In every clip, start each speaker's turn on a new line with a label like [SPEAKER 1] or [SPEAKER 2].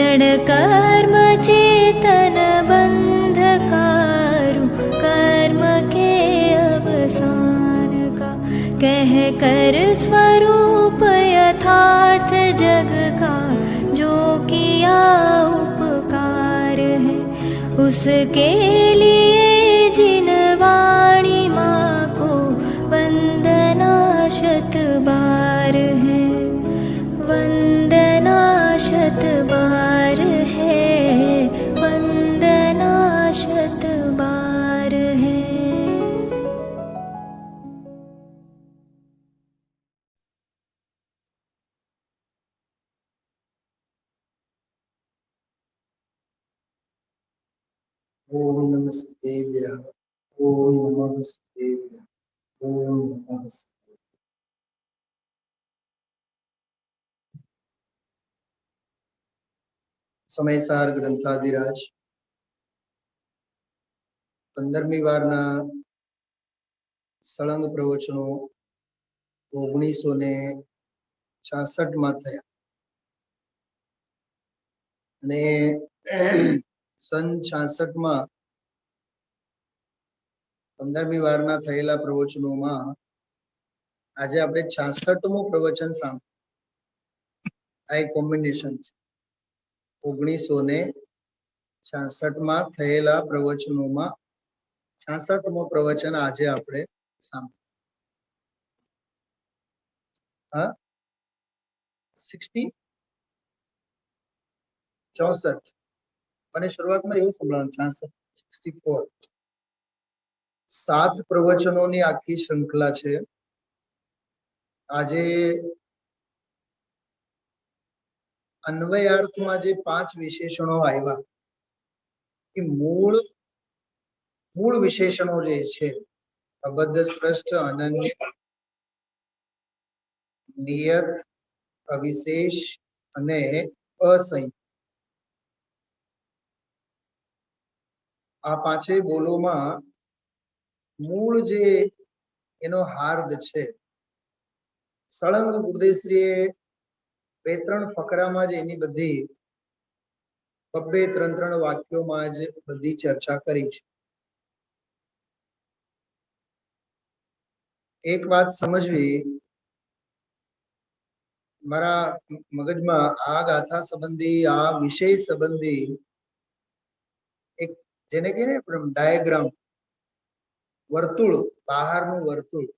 [SPEAKER 1] क्षण कर्म चेतन बंधकारु कर्म के अवसान का, कह कर स्वरूप यथार्थ जग का जो किया उपकार है, उसके लिए जिन वाणी माँ को वंदना शत बार है, वंदना शत बार है, वंदना शत बार है।
[SPEAKER 2] ओम नमस्तेभ्यः, ओम नमस्तेभ्यः, ओम नमस्ते। समयसार ग्रंथाधिराज 15મી વારના સળંગ પ્રવચનો 1966 માં થયા અને સન 66 માં 15મી વારના થયેલા પ્રવચનોમાં આજે આપણે 66મું પ્રવચન સાંભળ્યું। આ એક કોમ્બિનેશન છે। 1966 માં થયેલા પ્રવચનોમાં 66મું પ્રવચન આજે આપણે સાંભળ્યું। 64 મને શરૂઆતમાં એવું સંભળાયું 64 7 પ્રવચનોની આખી શૃંખલા છે। આજે અન્વયાર્થમાં જે 5 વિશેષણો આવ્યા એ મૂળ વિશેષણો જે છે અબદ્ધ, સ્પષ્ટ, અનન્ય, નિયત, અવિશેષ અને અસંખ્ય। આ પાંચેય બોલોમાં મૂળ જે એનો હાર્દ છે સળંગ ગુરુદેવશ્રીએ 2-3 ફકરામાં જ એની બધી 2-3 વાક્યોમાં જ બધી ચર્ચા કરી છે। એક વાત સમજવી, મારા મગજમાં આ ગાથા સંબંધી, આ વિષય સંબંધી એક જેને કહે ને ડાયાગ્રામ, વર્તુળ, બહારનું વર્તુળ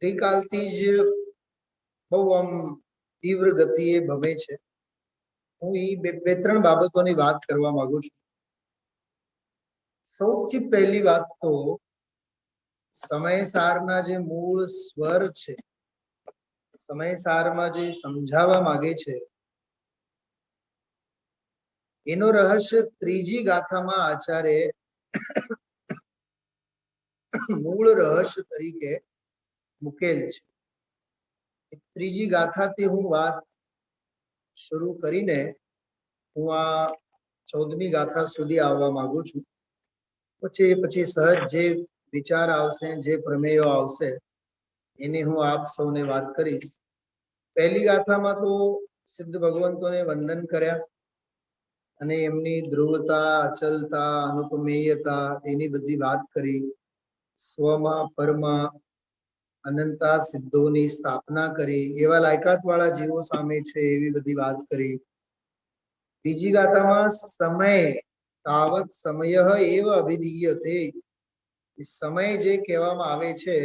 [SPEAKER 2] ગઈકાલથી જ બહુ આમ તીવ્ર ગતિએ ભમે છે। હું એ 2-3 બાબતોની વાત કરવા માંગુ છું। સૌથી પહેલી વાત તો સમયસારના જે મૂળ સ્વર છે, સમયસારમાં જે સમજાવવા માંગે છે એનો રહસ્ય ત્રીજી ગાથામાં આચાર્ય મૂળ રહસ્ય તરીકે મૂકેલ છે। ત્રીજી ગાથાથી હું વાત શરૂ કરીને હું આ 14મી ગાથા સુધી આવવા માંગુ છું। પછી સહજ જે વિચાર આવશે, જે પ્રમેયો આવશે એની હું આપ સૌને વાત કરીશ। પહેલી ગાથામાં તો સિદ્ધ ભગવંતોને વંદન કર્યા અને એમની ધ્રુવતા, અચલતા, અનુપમેયતા એની બધી વાત કરી। સ્વમાં પરમાં અનંતા સિદ્ધોની સ્થાપના કરી, એવા લાયકાત વાળા જીવો સામે છે એવી બધી વાત કરી। બીજી ગાથામાં સમય તાવત સમય એવ અભિધીયતે, સમય જે કહેવામાં આવે છે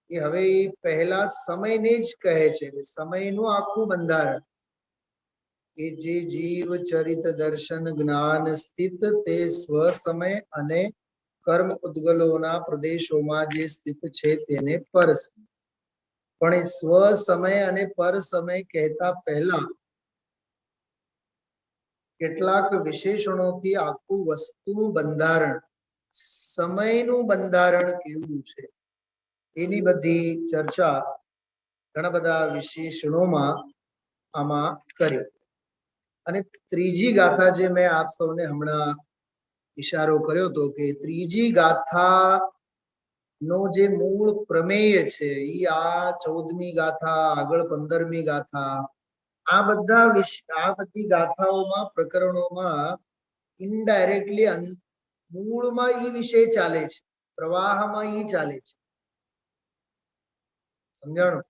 [SPEAKER 2] એ હવે પહેલા સમયને જ કહે છે। સમયનું આખું બંધારણ કે જે જીવ ચરિત દર્શન જ્ઞાન સ્થિત તે સ્વ સમય અને કર્મ ઉદ્ગલોના પ્રદેશોમાં જે સ્થિત છે તેને પર સમય। પણ એ સ્વ સમય અને પર સમય કહેતા પહેલા કેટલાક વિશેષણોથી આખું વસ્તુનું બંધારણ, સમયનું બંધારણ કેવું છે એની બધી ચર્ચા ઘણા બધા વિશેષણોમાં આમાં કરી। અને ત્રીજી ગાથા જે મેં આપ સૌને હમણાં ઇશારો કર્યો હતો કે ત્રીજી ગાથા નો જે મૂળ પ્રમેય છે એ આ 14મી ગાથા, આગળ 15મી ગાથા આ બધી ગાથાઓમાં પ્રકરણોમાં ઇનડાયરેક્ટલી મૂળમાં ઈ વિષય ચાલે છે, પ્રવાહમાં ઈ ચાલે છે. સમજાણું?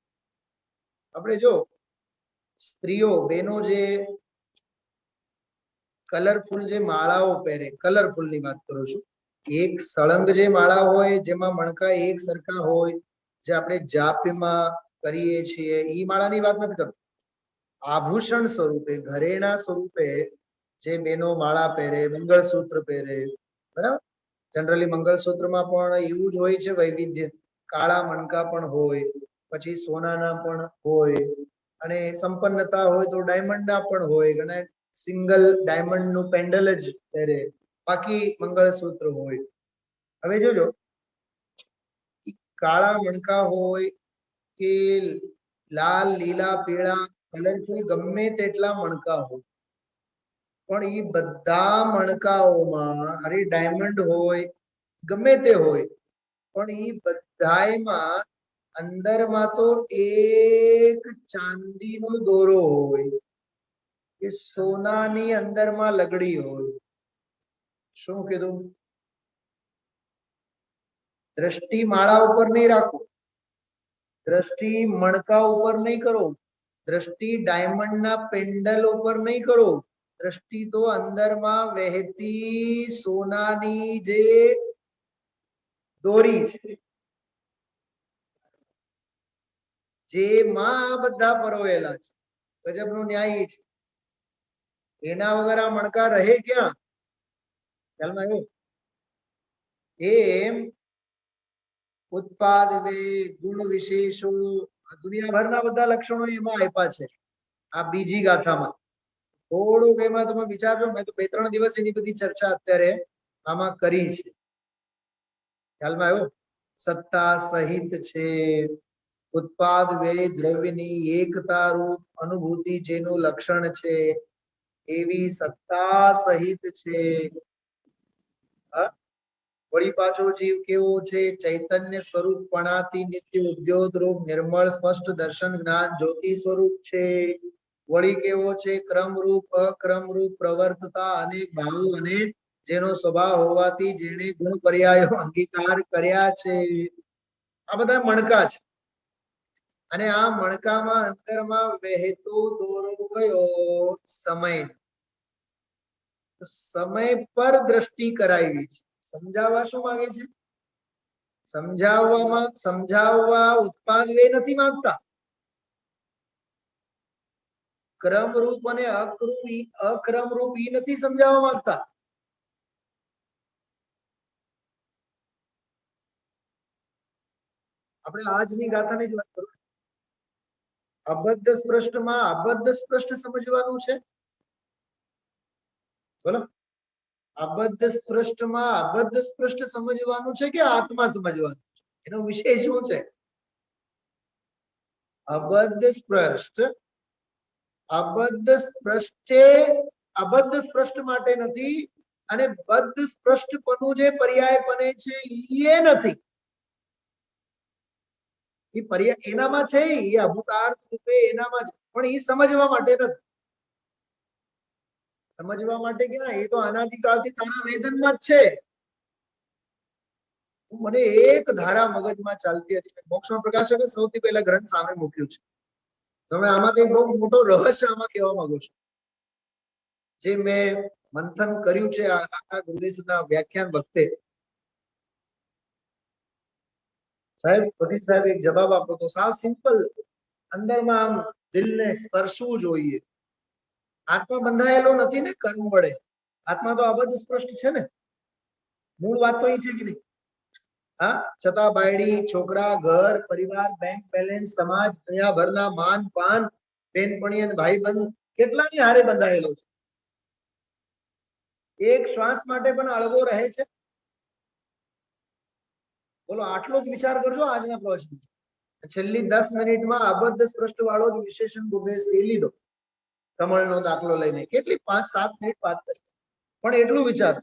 [SPEAKER 2] આપણે જો સ્ત્રીઓ બહેનો જે કલરફુલ જે માળાઓ પહેરે, કલરફુલ ની વાત કરું છું, એક સળંગ જે માળા હોય જેમાં મણકા એક સરખા હોય, જે આપણે જાપમાં કરીએ છીએ, ઈ માળાની વાત નથી કરતો. આભૂષણ સ્વરૂપે, ઘરેણા સ્વરૂપે જે બેનો માળા પહેરે, મંગળસૂત્ર પહેરે, બરાબર? જનરલી મંગળસૂત્રમાં પણ એવું જ હોય છે વૈવિધ્ય, કાળા મણકા પણ હોય, પછી સોનાના પણ હોય, અને સંપન્નતા હોય તો ડાયમંડના પણ હોય, અને સિંગલ ડાયમંડ નું પેન્ડલ જ પહેરે, બાકી મંગળસૂત્ર હોય. હવે જોજો, કાળા મણકા હોય કે લાલ, લીલા, પીળા, કલરફુલ ગમે તેટલા મણકા હોય, પણ એ બધા મણકાઓમાં અરે ડાયમંડ હોય, ગમે તે હોય, પણ એ બધામાં અંદરમાં તો એક ચાંદીનો દોરો હોય કે સોનાની અંદરમાં લગડી હોય. શું કીધું? દ્રષ્ટિ માળા ઉપર નહીં રાખો, દ્રષ્ટિ મણકા ઉપર નહીં કરો, દ્રષ્ટિ ડાયમંડના પેન્ડલ ઉપર નહીં કરો, દ્રષ્ટિ તો અંદરમાં વહેતી સોનાની જે દોરી છે, જેમાં આ બધા પરોવેલા છે, ગજબનો ન્યાય છે. એના વગર આ મણકા રહે ક્યાં? ખ્યાલમાં આવ્યું? એમ ઉત્પાદ વે, ગુણ વિશેષો, દુનિયાભરના બધા લક્ષણો એમાં આપ્યા છે આ બીજી ગાથામાં. થોડુંક એમાં તમે વિચારજો, મેં તો 2-3 દિવસ એની બધી ચર્ચા અત્યારે આમાં કરી છે. ખ્યાલમાં આવ્યું? સત્તા સહિત છે, ઉત્પાદ વે દ્રવ્યની એકતા રૂપ અનુભૂતિ જેનું લક્ષણ છે, એવી સત્તા સહિત છે. વળી પાછો જીવ કેવો છે? ચૈતન્ય સ્વરૂપ પણાથી નિત્ય ઉદ્યોગ રૂપ નિર્મળ સ્પષ્ટ દર્શન જ્ઞાન જ્યોતિ સ્વરૂપ છે. વળી કેવો છે? ક્રમરૂપ અક્રમરૂપ પ્રવર્તતા અનેક ભાવો અને જેનો સ્વભાવ હોવાથી જેને ગુણ પર્યાયો અંગીકાર કર્યા છે. આ બધા મણકા છે, અને આ મણકામાં અંતરમાં વહેતો દોરો કયો? સમય. સમય પર દ્રષ્ટિ કરાવી છે. સમજાવવા શું માંગે છે? સમજાવવા ઉત્પાદ વે નથી માંગતા, ક્રમરૂપ અને અક્રમરૂપ ઈ નથી સમજાવવા માંગતા. આપણે આજની ગાથાની જ વાત કરું. અબદ્ધ સ્પષ્ટમાં અબદ્ધ સ્પષ્ટ સમજવાનું છે. બોલો, અબદ્ધ સ્પષ્ટમાં અબદ્ધ સ્પષ્ટ સમજવાનું છે કે આત્મા સમજવાનું છે? એનો વિષય શું છે? અબદ્ધ સ્પષ્ટ. અબદ્ધ સ્પષ્ટે અબદ્ધ સ્પષ્ટ માટે નથી, અને બદ્ધ સ્પષ્ટપણું જે પર્યાય બને છે એ નથી. એ પર્યાય એનામાં છે, એ અભૂતાર્થ રૂપે એનામાં છે, પણ એ સમજવા માટે નથી. સમજવા માટે ક્યાં? એ તો અનાદિકાળથી તારા વેદનમાં જ છે. મને એક ધારા મગજમાં ચાલતી હતી. મોક્ષમાં પ્રકાશકે સૌથી પહેલા ગ્રંથ સામે મૂક્યું છે. તમે આમાંથી બહુ મોટો રહસ્ય આમાં કહેવા માંગુ છું, જે મેં મંથન કર્યું છે આખા ગુરુદેવના વ્યાખ્યાન વખતે. સાહેબ, પટેલ સાહેબ એક જવાબ આપો તો સાવ સિમ્પલ, અંદરમાં આમ દિલને સ્પર્શવું જોઈએ. આત્મા બંધાયેલો નથી ને કર્મ વડે. આત્મા તો અબદ્ધ સ્પષ્ટ છે ને. મૂળ વાત તો એ છે કે નહીં? હા, છતાં બાયડી, છોકરા, ઘર, પરિવાર, બેંક બેલેન્સ, સમાજ, દુનિયાભરના માન પાન, બેનપણી અને ભાઈબંધ કેટલાની હારે બંધાયેલો છે. એક શ્વાસ માટે પણ અળગો રહે છે. બોલો, આટલો જ વિચાર કરજો આજના પ્રશ્ન. છેલ્લી 10 મિનિટમાં અબદ્ધ સ્પષ્ટ વાળો જ વિશેષણ ગુદેશ લઈ લીધો, કમળનો દાખલો લઈને. કેટલી 5-7 મિનિટ વાત કરી, પણ એટલું વિચાર,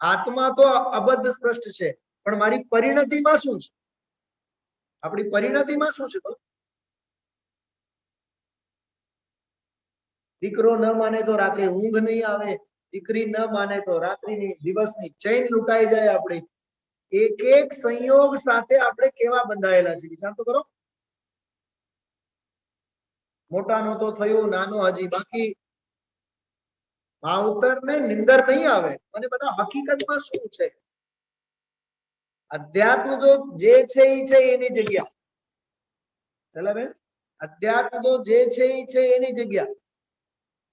[SPEAKER 2] આત્મા તો અબદ્ધ સ્પષ્ટ છે, પણ મારી પરિણતિમાં શું છે? આપણી પરિણતિમાં શું છે? દીકરો ન માને તો રાત્રે ઊંઘ નહીં આવે, દીકરી ન માને તો રાત્રિની દિવસની ચૈન લૂંટાઈ જાય આપણી. એક એક સંયોગ સાથે આપણે કેવા બંધાયેલા છે વિચાર તો કરો. મોટાનો તો થયું, નાનો હજી બાકી. માવતરને નિંદર નહીં આવે અને બધા હકીકતમાં શું છે? અધ્યાત્મ તો જે છે એ છે એની જગ્યા. ચલા બેન, અધ્યાત્મ તો જે છે એ છે એની જગ્યા.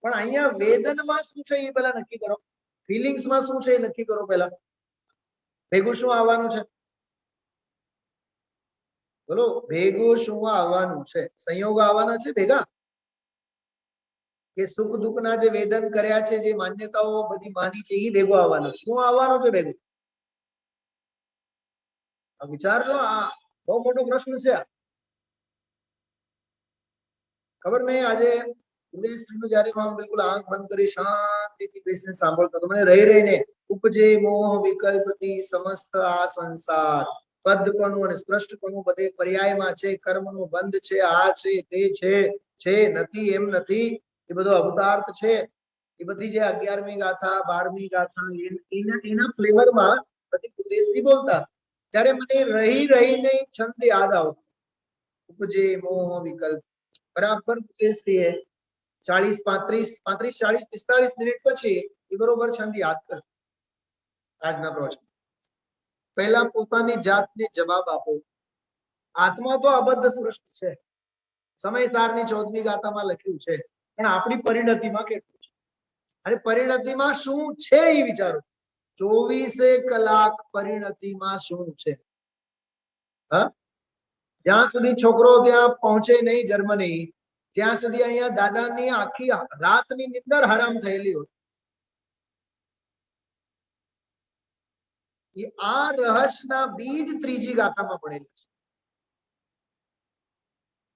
[SPEAKER 2] પણ અહીંયા વેદનમાં શું છે એ પેલા નક્કી કરો. ફિલિંગ્સમાં શું છે એ નક્કી કરો પેલા. ભેગું શું આવવાનું છે? બોલો, ભેગું શું આવવાનું છે? સંયોગ આવવાના છે ભેગા, કે સુખ દુઃખના જે વેદન કર્યા છે, જે માન્યતાઓ બધી માની છે એ ભેગું આવવાનું. શું આવવાનું છે ભેગું? વિચારજો, આ બહુ મોટો પ્રશ્ન છે. ખબર નહીં, આજે જયારે હું બિલકુલ આંખ બંધ કરી શાંતિથી બેસીને સાંભળતો તો મને રહી રહીને ઉપજે મોહ વિકલ્પથી સમસ્ત આ સંસાર. પદપણું અને સ્પષ્ટપણું બધે પર્યાયમાં છે. કર્મનો બંધ છે, આ છે તે છે નથી એમ નથી, એ બધો અવતાર્થ છે. એ બધી જે 11મી ગાથા 12મી ગાથા એના ફ્લેવરમાં બધી કુદેશથી બોલતા, ત્યારે મને રહી રહીને છંદ યાદ આવતો. ઉપજે મોહ વિકલ્પ બરાબર કુદેશથી 40 35 40 45 મિનિટ પછી એ બરોબર છંદ યાદ કર. આજના પ્રશ્ન પહેલા પોતાની જાતને જવાબ આપો. આત્મા તો અબદ્ધ સૃષ્ટિ છે, સમયસારની 14મી ગાથામાં લખ્યું છે, પણ આપણી પરિણતિમાં કેટલું છે અને પરિણતિમાં શું છે એ વિચારો. 24 કલાક પરિણતિમાં શું છે? હા, જ્યાં સુધી છોકરો ત્યાં પહોંચે નહીં જર્મની, ત્યાં સુધી અહીંયા દાદાની આખી રાતની નિંદર હરામ થયેલી હોય. આ રહસ્યના બીજ ત્રીજી ગાથામાં પડેલા છે.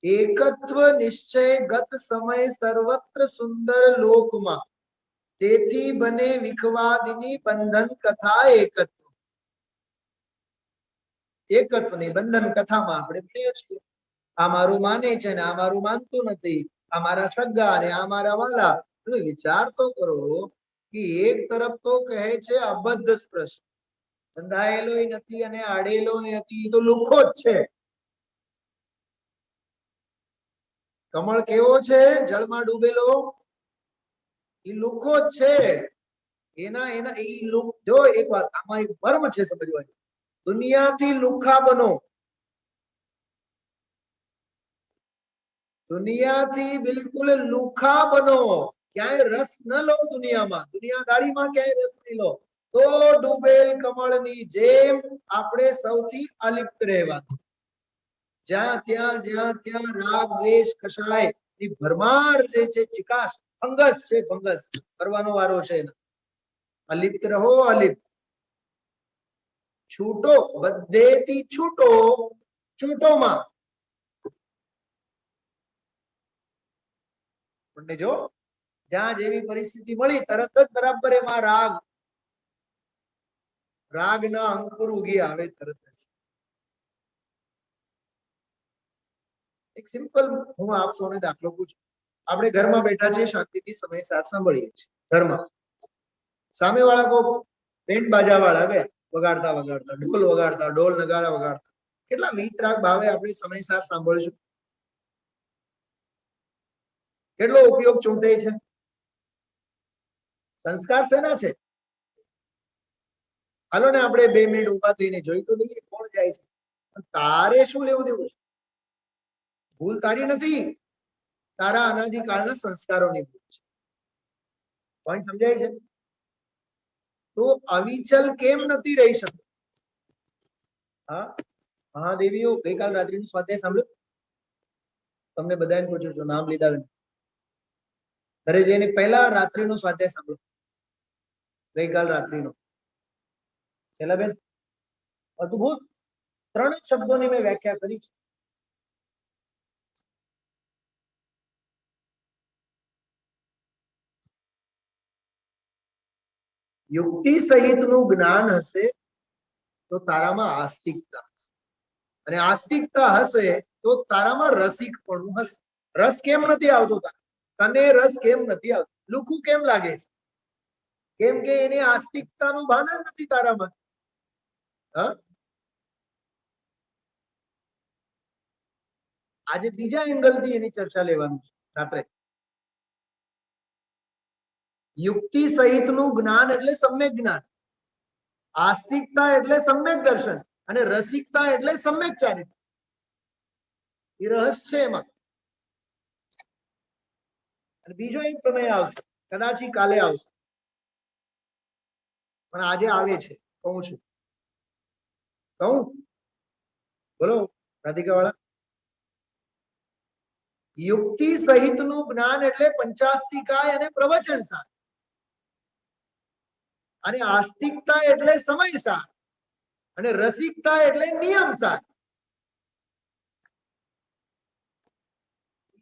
[SPEAKER 2] એકત્વ નિશ્ચય ગત સમય સર્વત્ર સુંદર લોકમાં, તેથી બને વિખવાદિની બંધન કથા એકત્વ. એકત્વની બંધન કથામાં આપણે ભણીએ છીએ, આ મારું માને છે ને આ મારું માનતું નથી, આ મારા સગા અને આ મારા વાલા. તમે વિચાર તો કરો કે એક તરફ તો કહે છે અબદ્ધ સ્પર્શ, બંધાયેલો નથી અને આડેલો નથી, તો લુખો જ છે. કમળ કેવો છે? જળમાં ડૂબેલો, એ લુખો જ છે. એના જો એક વાત આમાં એક મર્મ છે સમજવાની. દુનિયાથી લુખા બનો, દુનિયાથી બિલકુલ લુખા બનો. ક્યાંય રસ ન લો દુનિયામાં, દુનિયાદારીમાં ક્યાંય રસ નહીં લો, તો ડૂબેલ કમળની જેમ આપણે સૌથી અલિપ્ત રહેવાનું. જ્યાં ત્યાં રાગ દ્વેષ કશાય ની ભરમાર જે છે, ચિકાસ ફંગસ છે, ફંગસ કરવાનો વારો છે. અલિપ્ત રહો, અલિપ્ત. છૂટો, બધેથી છૂટો, છૂટોમાં. જો જ્યાં જેવી પરિસ્થિતિ મળી તરત જ બરાબર એમાં રાગના અંકુર ઉગી આવે તરત જ. એક સિમ્પલ હું આપ સૌને દાખલો પૂછું. આપણે ઘરમાં બેઠા છીએ, શાંતિથી સમય સાથ સાંભળીએ છીએ. ઘરમાં સામે વાળા કો બેન્ડ બાજા વાળા ગયા વગાડતા વગાડતા, ઢોલ વગાડતા, ઢોલ નગારા વગાડતા, કેટલા વિતરાગ ભાવે આપણે સમય સાથ સાંભળીશું. કેટલો ઉપયોગ ચૂંટે છે. સંસ્કાર શેના છે? હાલો ને આપણે 2 મિનિટ ઉભા થઈને જોઈ તો લઈએ કોણ જાય છે. તારે શું લેવું દેવું છે? ભૂલ તારી નથી, તારા અનાદિકાળના સંસ્કારોની ભૂલ છે. પોઈન્ટ સમજાય છે? તો અવિચલ કેમ નથી રહી શકતો? હા, મહાદેવીઓ ગઈકાલ રાત્રિનું સ્વાધ્યાય સાંભળ્યું? તમને બધાને પૂછું છું, નામ લીધા વિના. ઘરે જઈને પહેલા રાત્રિનો સ્વાધ્યાય સાંભળો, ગઈકાલ રાત્રિનો. છેલ્લા બેન અદ્ભુત 3 જ શબ્દોની મેં વ્યાખ્યા કરી છે. યુક્તિ સહિતનું જ્ઞાન હશે તો તારામાં આસ્તિકતા હશે, અને આસ્તિકતા હશે તો તારામાં રસિકપણું હશે. રસ કેમ નથી આવતો? તને રસ કેમ નથી આવતો, લુખું કેમ લાગે છે? કેમ કે એની આસ્તિકતાનું ભાન જ નથી તારામાં. હા, આજે બીજા એંગલથી એની ચર્ચા લેવાની છે રાત્રે. યુક્તિ સહિતનું જ્ઞાન એટલે સમ્યક જ્ઞાન, આસ્તિકતા એટલે સમ્યક દર્શન, અને રસિકતા એટલે સમ્યક ચારિત્ર. એ રહસ્ય છે એમાં. અને બીજો એક પ્રમેય આવશે, કદાચ કાલે આવશે, પણ આજે આવે છે, કહું છું. કહું? બોલો રાધિકા વાળા. યુક્તિ સહિતનું જ્ઞાન એટલે પંચાસ્તિકાય અને પ્રવચન સાર, અને આસ્તિકતા એટલે સમય સાર, અને રસિકતા એટલે નિયમ સાર.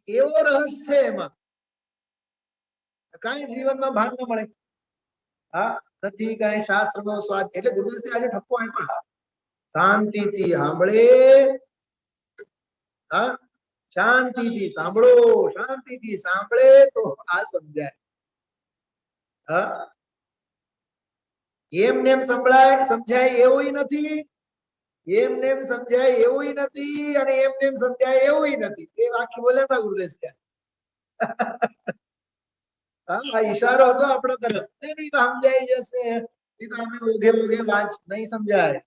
[SPEAKER 2] એવો રહસ્ય છે એમાં, કઈ જીવનમાં ભાન ન મળે. હા, નથી કઈ શાસ્ત્રનો સ્વાદ. એટલે ગુરુજી આજે ઠપકો આપ્યો, શાંતિથી સાંભળે. હા, શાંતિથી સાંભળો, શાંતિથી સાંભળે તો આ સમજાય. હા, એમને એમ સંભળાય સમજાય એવું નથી, એમને એમ સમજાય એવું નથી, અને એમને એમ સમજાય એવું નથી. એ આખી બોલ્યા હતા ગુરુદેવ ત્યાં. હા, ઈશારો હતો આપણા તરફ. નહીં સમજાઈ જશે, એ તો અમે ઓઘે ઓઘે વાંચ, નહીં સમજાય.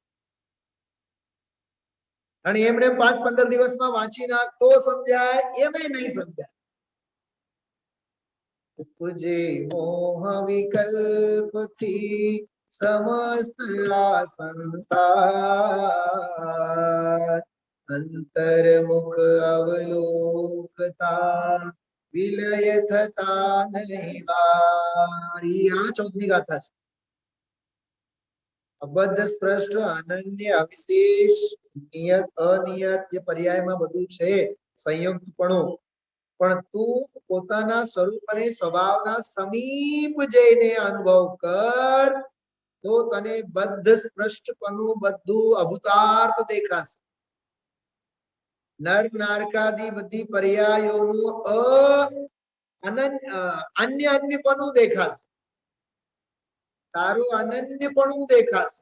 [SPEAKER 2] અને એમને 5-15 દિવસમાં વાંચી નાખ તો સમજાય, એમે નહીં સમજાય. ઉપજે મોહ વિકલ્પથી સમસ્ત આ સંસાર, અંતર્મુખ અવલોકતા વિલય થતા નહીં વાર. આ 14મી ગાથા છે. અબદ્ધ સ્પષ્ટ અનન્ય અવિશેષ નિયત અનિયત જે પર્યાયમાં બધું છે, સંયુક્તપણું. પણ તું પોતાના સ્વરૂપ અને સ્વભાવના સમીપ જઈને અનુભવ કર, તો તને બદ્ધ સ્પષ્ટપણું બધું અભૂતાર્થ દેખાશે. નર નારકાદી બધી પર્યાયોનું અન્ય અન્યપણું દેખાશે. તારું અનન્યપણું દેખાશે.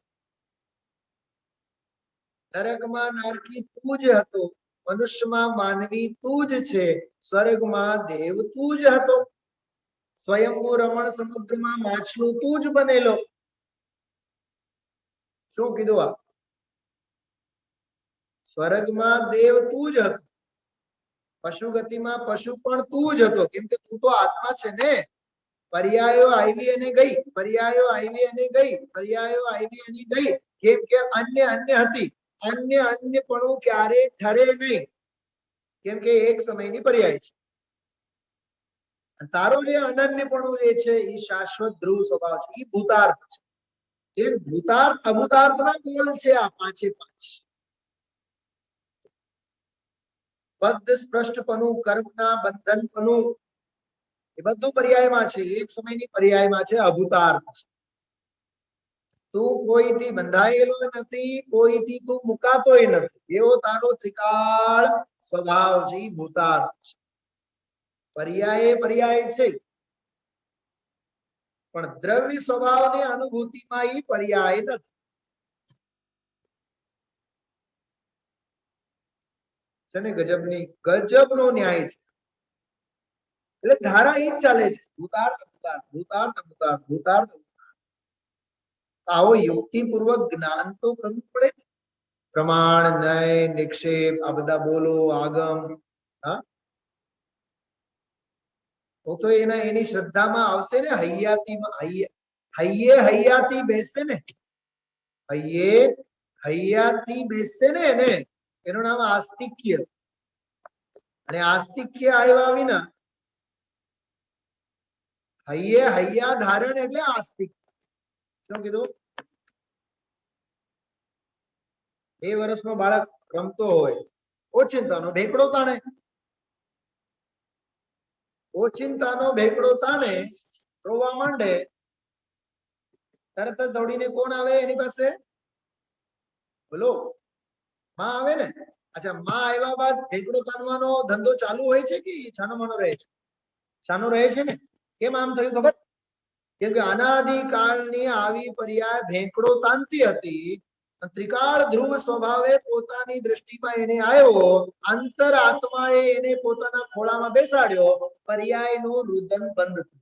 [SPEAKER 2] નરકમાં નારકી તું જ હતો, મનુષ્યમાં માનવી તું જ છે, સ્વર્ગમાં દેવ તું જ હતો, સ્વયંભૂ રમણ સમુદ્રમાં માછલું તું જ બનેલો. શું કીધું? આ સ્વર્ગમાં દેવ તું જ હતો, પશુ ગતિમાં પશુ પણ તું જ હતો. કેમ કે તું તો આત્મા છે ને. પર્યાયો આવી અને ગઈ, પર્યાયો આવી અને ગઈ, પર્યાયો આવી અને ગઈ. કેમ કે અન્ય અન્ય હતી. અન્ય અન્યપણું ક્યારે ઠરે નહીં, કેમ કે એક સમયની પર્યાય છે. તારો જે અનન્યપણું જે છે એ શાશ્વત ધ્રુવ સ્વભાવ છે, એ ભૂતાર્થ છે. એ ભૂતાર્થ અભૂતાર્થના ગોળ છે આ પાંચે પાંચ. બદ્ધ સ્પષ્ટપણું, કર્મના બંધનપણું, એ બધું પર્યાયમાં છે. એક સમયની પર્યાયમાં છે, અભૂતાર્થ. તું કોઈથી બંધાયેલો નથી, કોઈથી તું મુકાતોય નથી. એવો તારો ત્રિકાળ સ્વભાવ છે, ભૂતાર્થ છે. પર્યાય પર્યાય છે, પણ દ્રવ્ય સ્વભાવની અનુભૂતિમાં એ પર્યાય નથી. છે ને ગજબનો ન્યાય છે. એટલે ધારા એ જ ચાલે છે, ભૂતાર્થ ભૂતાર્થ ભૂતાર્થ ભૂતાર્થ ભૂતાર્થ. આવો યુક્તિપૂર્વક જ્ઞાન તો કરવું પડે. પ્રમાણ, ન્યાય, નિક્ષેપ, આ બધા બોલો, આગમ. હા, તો એની શ્રદ્ધામાં આવશે ને. હૈયાતીમાં હૈયે હૈયાતી બેસશે ને, હૈયે હૈયાતી બેસશે ને. એને એનું નામ આસ્તિક્ય. અને આસ્તિક્ય આવ્યા વિના હૈયે હૈયા ધારણ એટલે આસ્તિક. શું કીધું? 2 વર્ષનો બાળક રમતો હોય, ઓચિંતાનો ઢેકડો તાણે, ઓચિંતાનો ભેકડો તાણે, રોવા માંડે, તરત જ દોડીને કોણ આવે એની પાસે? બોલો, માં આવે ને. અચ્છા, માં આવ્યા બાદ ભેકડો તાણવાનો ધંધો ચાલુ હોય છે કે છાનો માનો રહે છે? શાનું રહે છે ને? કેમ આમ થયું ખબર? કેમ કે અનાદિકાળની આવી પર્યાય ભેંકડો તાનતી હતી, ત્રિકાળ ધ્રુવ સ્વભાવે પોતાની દ્રષ્ટિમાં એને આવ્યો, અંતર આત્માએ એને પોતાના ખોળામાં બેસાડ્યો, પર્યાયનું રુદન બંધ થયું.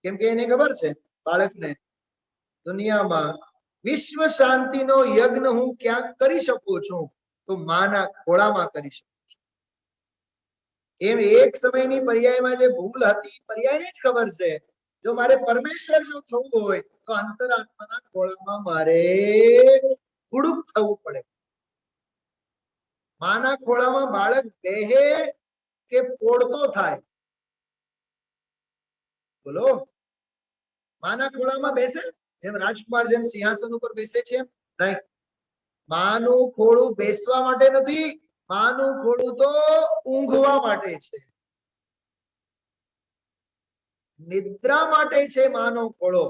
[SPEAKER 2] કેમ કે એને ખબર છે બાળકને, દુનિયામાં વિશ્વ શાંતિનો યજ્ઞ હું ક્યાંક કરી શકું છું તો માના ખોળામાં કરી શકું છું. એમ એક સમયની પર્યાયમાં જે ભૂલ હતી, પર્યાયને જ ખબર છે, જો મારે પરમેશ્વર જો થવું હોય તો અંતરાત્માના ખોળામાં મારે ઉડુક થવું પડે. માના ખોળામાં બાળક બેહે કે પોડતો થાય? બોલો. માના ખોળામાં બેસે જેમ રાજકુમાર જેમ સિંહાસન ઉપર બેસે છે નહીં. માનું ખોળું બેસવા માટે નથી, માનું ખોળું તો ઊંઘવા માટે છે, નિદ્રા માટે છે માનો ખોળો.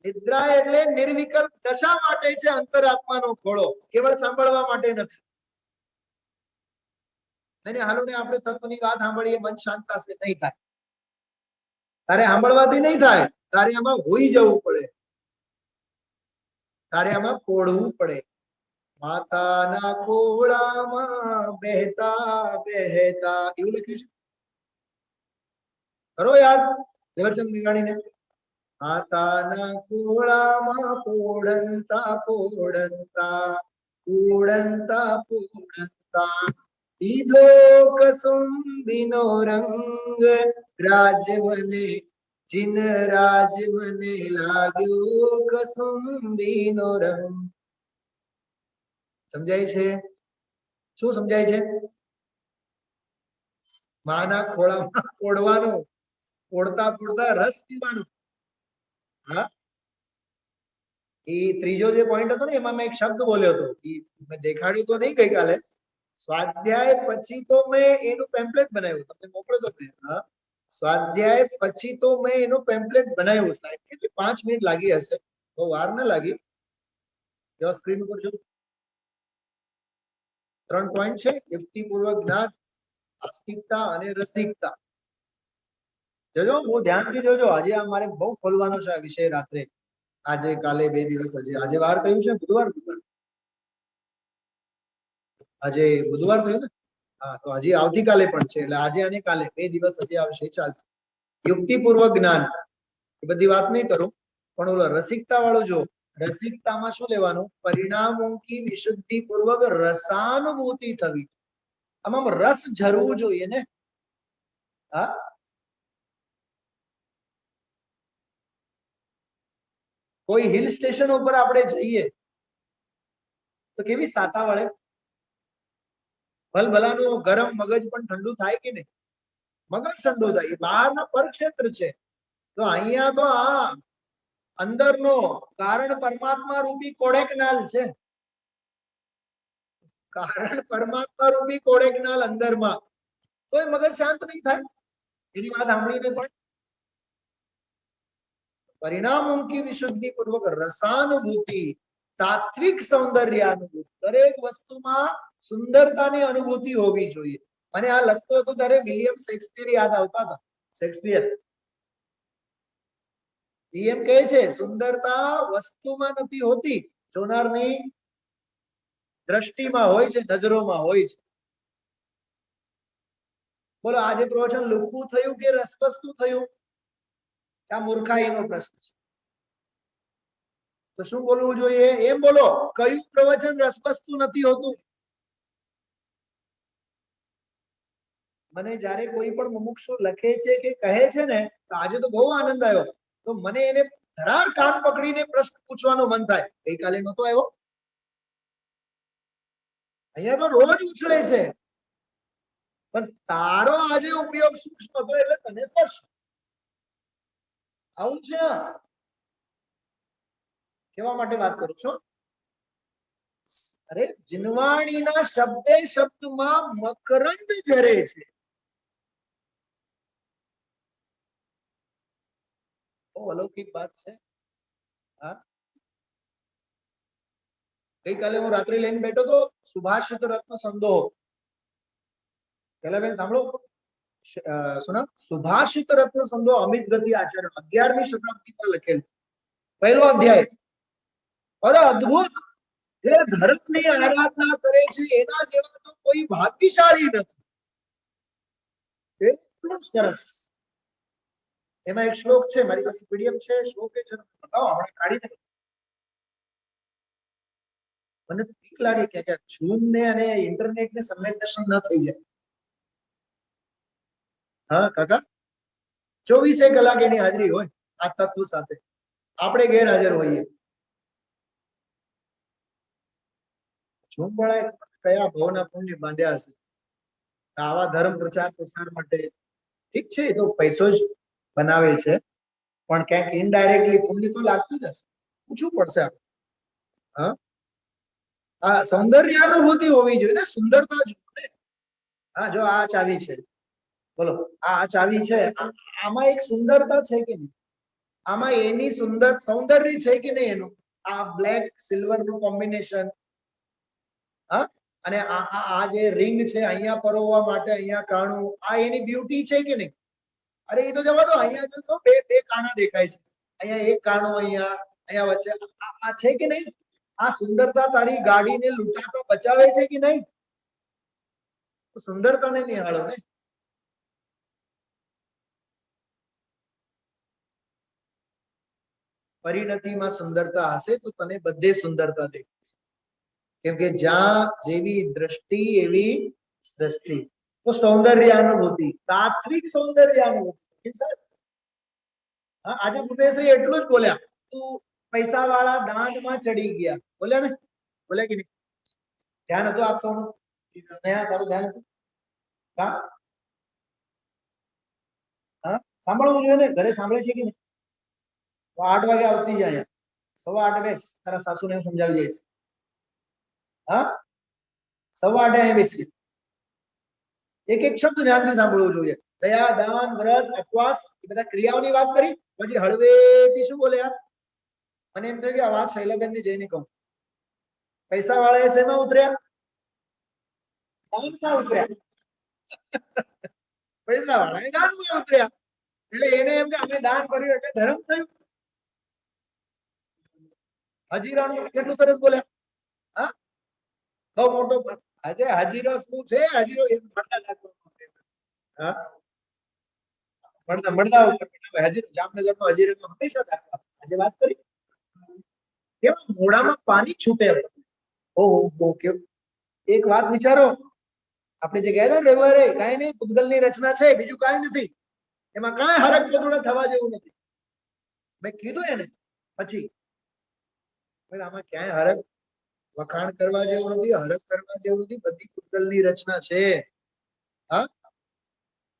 [SPEAKER 2] નિદ્રા એટલે નિર્વિકલ્પ દશા માટે છે અંતરાત્માનો ખોળો, કેવળ સાંભળવા માટે નથી. અને હાલો ને આપણે તત્વની વાત સાંભળીએ, મન શાંત થશે? નહીં થાય. તારે સાંભળવાથી નહીં થાય, તારે આમાં હોઈ જવું પડે, તારે આમાં પોડવું પડે. માતાના ખોળામાં બેહતા બેહતા, એવું લખ્યું છે. કરો યાદ ઝવેરચંદ મેઘાણીને. માતાના ખોળામાં પોડંતા પોડંતા પોડંતા પોડંતા લીધો કસુંબીનો રંગ, રાજવને જીન રાજવને લાગ્યો કસુંબીનો રંગ. સમજાય છે? શું સમજાય છે? માના ખોળામાં પોડવાનું, પોડતા પોડતા રસ પીવાનું. હા, એ ત્રીજો જે પોઈન્ટ હતો ને, એમાં મેં એક શબ્દ બોલ્યો હતો, એ મેં દેખાડ્યું તો નહીં ગઈકાલે. સ્વાધ્યાય પછી તો મેં એનું પેમ્પલેટ બનાવ્યું, તમને મોકલ્યો તો મેં. હા, સ્વાધ્યાય પછી તો મેં એનું પેમ્પલેટ બનાવ્યું. સાહેબ કેટલી 5 મિનિટ લાગી હશે, બહુ વાર ન લાગી. જો સ્ક્રીન ઉપર જો 3 પોઈન્ટ છે: યુક્તિપૂર્વક જ્ઞાન, આસ્તિકતા અને રસિકતા. જોજો, બહુ ધ્યાનથી જોજો. આજે અમારે બહુ ખોલવાનો છે આ વિષય. રાત્રે, આજે કાલે 2 દિવસ. આજે વાર કયું છે? બુધવાર. આજે બુધવાર થયું ને? હા, તો હજી આવતીકાલે પણ છે, એટલે આજે અને કાલે 2 દિવસ હજી આ વિષય ચાલશે. યુક્તિપૂર્વક જ્ઞાન, એ બધી વાત નહીં કરું, પણ ઓલો રસિકતા વાળું જો. રસિકતામાં શું લેવાનું? પરિણામો કી વિશુદ્ધિ પૂર્વક રસાનુભૂતિ થવી. આમાં રસ ઝરવું જોઈએ ને. હા, કોઈ હિલ સ્ટેશન ઉપર આપણે જઈએ તો કેવી સાતા વળે, ભલભલાનું ગરમ મગજ પણ ઠંડુ થાય કે નહીં? મગજ ઠંડુ થાય. એ બહારના પરક્ષેત્ર છે. તો અહીંયા તો આ અંદરનો કારણ પરમાત્મા રૂપી કોડેકનાલ છે. કારણ પરમાત્મા રૂપી કોડેકનાલ અંદરમાં, તો એ મગજ શાંત નહીં થાય એની વાત સાંભળીને પણ. પરિણામો કી વિશુદ્ધિ પૂર્વક રસાનુભૂતિ, તાત્વિક સૌંદર્યાનુભૂતિ. દરેક વસ્તુમાં સુંદરતાની અનુભૂતિ હોવી જોઈએ. અને આ લખતો હતો ત્યારે વિલિયમ શેક્સપિયર યાદ આવતા હતા. શેક્સપિયર એમ કહે છે, સુંદરતા વસ્તુમાં નથી હોતી, જોનારની દ્રષ્ટિમાં હોય છે, નજરોમાં હોય છે. બોલો, આજે પ્રવચન લુખું થયું કે રસવસ્તુ થયું? આ મૂર્ખાઈનો પ્રશ્ન છે. તો શું બોલવું જોઈએ? એમ બોલો, કયું પ્રવચન રસવસ્તુ નથી હોતું? મને જ્યારે કોઈ પણ મુમુક્ષુ લખે છે કે કહે છે ને, તો આજે તો બહુ આનંદ આવ્યો. તો મને એને ધરાર કાન પકડીને પ્રશ્ન પૂછવાનું મન થાય. ગઈકાલે નહોતો આવ્યો, અહીંયા તો રોજ ઉછળે છે, પણ તારો આજે ઉપયોગ સૂક્ષ્મ હતો એટલે તને સ્પર્શ. આવું છે. કેવા માટે વાત કરું છું? અરે, જીનવાણીના શબ્દે શબ્દમાં મકરંદ ઝરે છે. અલૌકિક વાત છે. હા, ગઈકાલે હું રાત્રે લઈને બેઠો તો સુભાષિત રત્ન સંદોહ, શૈલાબેન સાંભળો, સુના સુભાષિત રત્ન સંધો અમિત ગતિ આચાર્ય 11મી શતાબ્દીમાં લખેલું પહેલો અધ્યાય. અરે અદ્ભુત! જે ધર્મની આરાધના કરે છે એના જેવા તો કોઈ ભાગ્યશાળી નથી. એટલું સરસ. એમાં એક શ્લોક છે, મારી પાસે પીડીએફ છે, શ્લોક છે, બતાવો હમણાં કાઢીને. મને તો બીક લાગે કે ઝૂમ ને અને ઇન્ટરનેટ ને સંવેદનશીલ ન થઈ જાય. હા કાકા, 24 કલાક એની હાજરી હોય આ તત્વ સાથે, આપણે ગેરહાજર હોઈએ. ઝૂમ વાળા કયા ભાવના પુણ્ય બાંધ્યા હશે આવા ધર્મ પ્રચાર પ્રસાર માટે? ઠીક છે, એ તો પૈસો જ બનાવે છે, પણ ક્યાંક ઇનડાયરેક્ટલી પુણ્ય તો લાગતું જ હશે. પૂછવું પડશે. હા, આ સૌંદર્યાનુભૂતિ હોવી જોઈએ ને, સુંદરતા જોઈને. હા, જો આ ચાવી છે, બોલો આ ચાવી છે, આમાં એક સુંદરતા છે કે નહીં? આમાં એની સૌંદર્ય છે કે નહીં? એનું આ બ્લેક સિલ્વર નું કોમ્બિનેશન, હા, અને આ જે રિંગ છે અહીંયા પરોવવા માટે, અહીંયા કાણું, આ એની બ્યુટી છે કે નહીં? અરે એ તો જવા દો, અહીંયા જો બે કાણા દેખાય છે, અહીંયા એક કાણો, અહીંયા વચ્ચે આ છે કે નહીં? આ સુંદરતા તારી ગાડીને લૂંટાતો બચાવે છે કે નહીં? સુંદરતાને નિહાળો ને. પરિણતિમાં સુંદરતા હશે તો તને બધે સુંદરતા દેખાશે, કેમ કે જ્યાં જેવી દ્રષ્ટિ એવી સૃષ્ટિ. તો સૌંદર્યાનુભૂતિ, તાત્વિક સૌંદર્યાનુભૂતિ. હા, આજે ભૂપેશભાઈ એટલું જ બોલ્યા, તું પૈસા વાળા દાંતમાં ચડી ગયા. બોલ્યા ને? બોલ્યા કે નહીં? ધ્યાન હતું આપ સૌનું? સ્નેહા, તારું ધ્યાન હતું? હા, સાંભળવું જોઈએ ને, ઘરે સાંભળે છે કે નહીં? તો 8 વાગે આવતી જાય, 8:15 બેસ, તારા સાસુને હું સમજાવી જઈશ. હા, 8:15 અહીં બેસી. એક એક શબ્દ ધ્યાનથી સાંભળવું જોઈએ. દયા, દાન, વ્રત, ઉપવાસ, એ બધા ક્રિયાઓની વાત કરી, પછી હળવેથી શું બોલ્યા? મને એમ થયું કે આ વાત શૈલાબેનને જઈને કહું. પૈસા વાળા શેમાં ઉતર્યા? દાનમાં ઉતર્યા. પૈસા વાળા દાનમાં ઉતર્યા, એટલે એને એમ કે અમે દાન કર્યું એટલે ધર્મ થયું. હજીરાનું કેટલું સરસ બોલ્યા. હા, બહુ મોટો. આજે હાજીરો શું છે? હાજીરો એક મળતા હાજીરો જામનગરમાં હજીરામાં હંમેશા દાખલા. આજે વાત કરી કેવા મોઢામાં પાણી છૂટે. ઓહો, કેવું! એક વાત વિચારો, આપણે જે ગયા હતા ને રવિવારે, કાંઈ નહીં, પૂતગલની રચના છે, બીજું કાંઈ નથી, એમાં કાંઈ હરક પદુડા થવા જેવું નથી. મેં કીધું એને પછી, આમાં ક્યાંય હરક વખાણ કરવા જેવું નથી, હરક કરવા જેવું નથી, બધી પૂતગલની રચના છે. હા,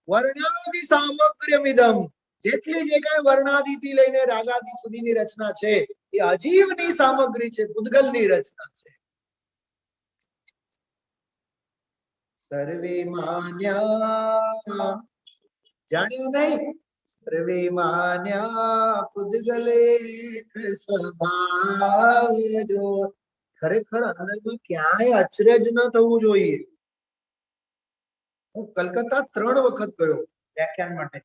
[SPEAKER 2] વર્ણાદિ સામગ્ર્યમિદમ, જેટલી જે કાંઈ વર્ણાદિથી લઈને રાગાદિ સુધીની રચના છે એ અજીવની સામગ્રી છે, પૂતગલની રચના છે. સર્વે માન્યા, જાણ્યું નહીં? સર્વે માન્યા પૂતગલે સ્વભાવ જો. ખરેખર અંદરમાં ક્યાંય અચરજ ન થવું જોઈએ. હું કલકત્તા 3 વખત ગયો વ્યાખ્યાન માટે.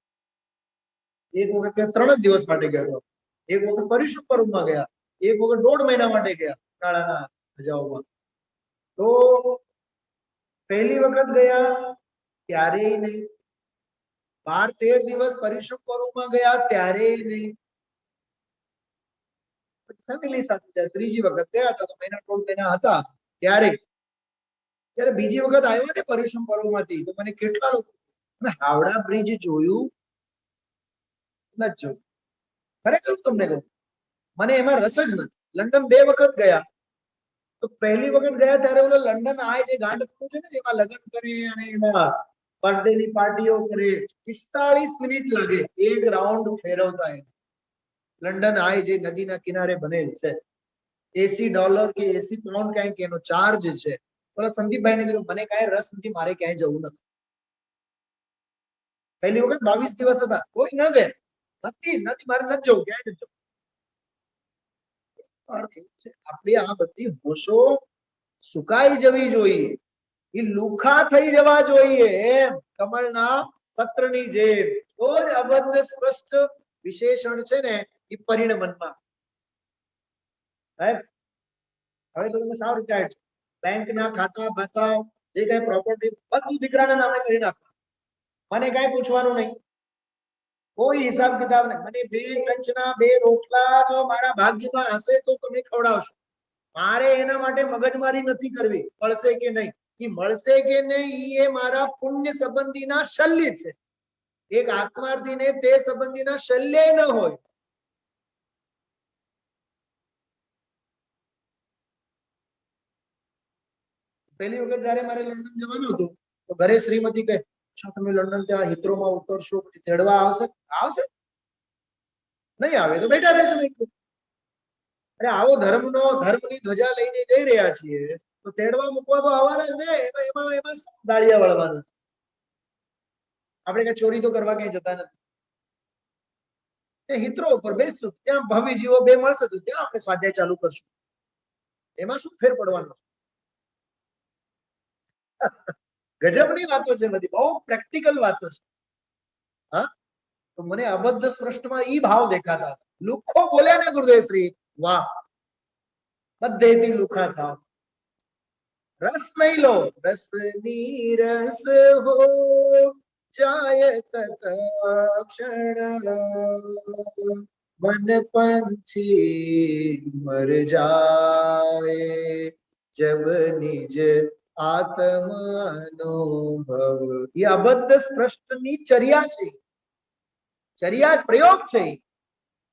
[SPEAKER 2] એક વખત 3 જ દિવસ માટે ગયો, એક વખત પરિશ્રમ પર્વમાં ગયા, એક વખત 1.5 મહિના માટે ગયા શાળાના રજાઓમાં. તો પહેલી વખત ગયા ત્યારેય નહીં, 12-13 દિવસ પરિશ્રમ પર્વમાં ગયા ત્યારેય નહીં. ફેમિલી સાથે ત્રીજી વખત ગયા હતા, તો 1.5 મહિના હતા ત્યારે બીજી વખત આવ્યા ને પરિશ્રમ પર્વમાંથી, તો મને કેટલા લોકો, હાવડા બ્રિજ જોયું નથી જોયું? ખરેખર તમને કહું, મને એમાં રસ જ નથી. લંડન 2 વખત ગયા, તો પહેલી વખત ગયા ત્યારે ઓલો લંડન આય જે ગાંડપણું છે ને, જેમાં લગ્ન કરે અને એમાં બર્થડેની પાર્ટીઓ કરે, 45 મિનિટ લાગે એક રાઉન્ડ ફેરવતા. લંડન આય જે નદીના કિનારે બનેલ છે, $80 કે £80 ક્યાંક એનો ચાર્જ છે. ઓલા સંદીપભાઈને કીધું મને કાંઈ રસ નથી, મારે ક્યાંય જવું નથી. પહેલી વખત 22 દિવસ હતા, કોઈ ન ગયા. નથી મારે નથી જવું, ક્યાંય નથી જવું. આપણી આ બધી હોશો સુકાઈ જવી જોઈએ. એ લુખા થઈ જવા જોઈએ એમ, કમળના પત્રની જેમ. તો જ અબદ્ધ સ્પષ્ટ વિશેષણ છે ને એ પરિણમનમાં. હવે તો તમે સાવ રિટાયર્ડ છો, બેંકના ખાતા બાતા જે કઈ પ્રોપર્ટી બધું દીકરાના નામે કરી નાખો, મને કઈ પૂછવાનું નહીં, કોઈ હિસાબ કિતાબ નહીં. મને 2 કંચના 2 રોટલા જો મારા ભાગ્યમાં હશે તો તમે ખવડાવશો, મારે એના માટે મગજમારી નથી કરવી મળશે કે નહીં. એ મળશે કે નહીં એ મારા પુણ્ય સંબંધીના શલ્ય છે. એક આત્માર્થીને તે સંબંધીના શલ્ય ન હોય. પહેલી વખત જયારે મારે લંડન જવાનું હતું તો ઘરે શ્રીમતી કહે, તમે લંડન ત્યાં હિત્રોમાં ઉતરશો, પછી તેડવા આવશે? આવશે, નહીં આવે તો બેઠા રહેશું. અરે આવો ધર્મની ધ્વજા લઈને જઈ રહ્યા છીએ તો તેડવા મૂકવા તો આવવાના જ ને. એમાં દાળિયા વળવાનું છે. આપણે કઈ ચોરી તો કરવા ક્યાંય જતા નથી. હિત્રો ઉપર બેસશું, ત્યાં ભવીજીઓ 2 મળશે તો ત્યાં આપણે સ્વાધ્યાય ચાલુ કરશું. એમાં શું ફેર પડવાનો છે? ગજબની વાતો છે બધી, બહુ પ્રેક્ટિકલ વાતો છે. હા, તો મને અબદ્ધ સ્પષ્ટમાં ઈ ભાવ દેખાતા. લુખો બોલ્યા ને ગુરુદેવ શ્રી, વાહ, બધેથી લુખા થાવ. રસ નહીં લો, રસની રસ હો જાય તત ક્ષણ, મન પંછી મર જાય જબ નિજ આત્માનો ભવ. એ અબદ્ધ સ્પષ્ટની ચર્યા છે, ચર્યા પ્રયોગ છે.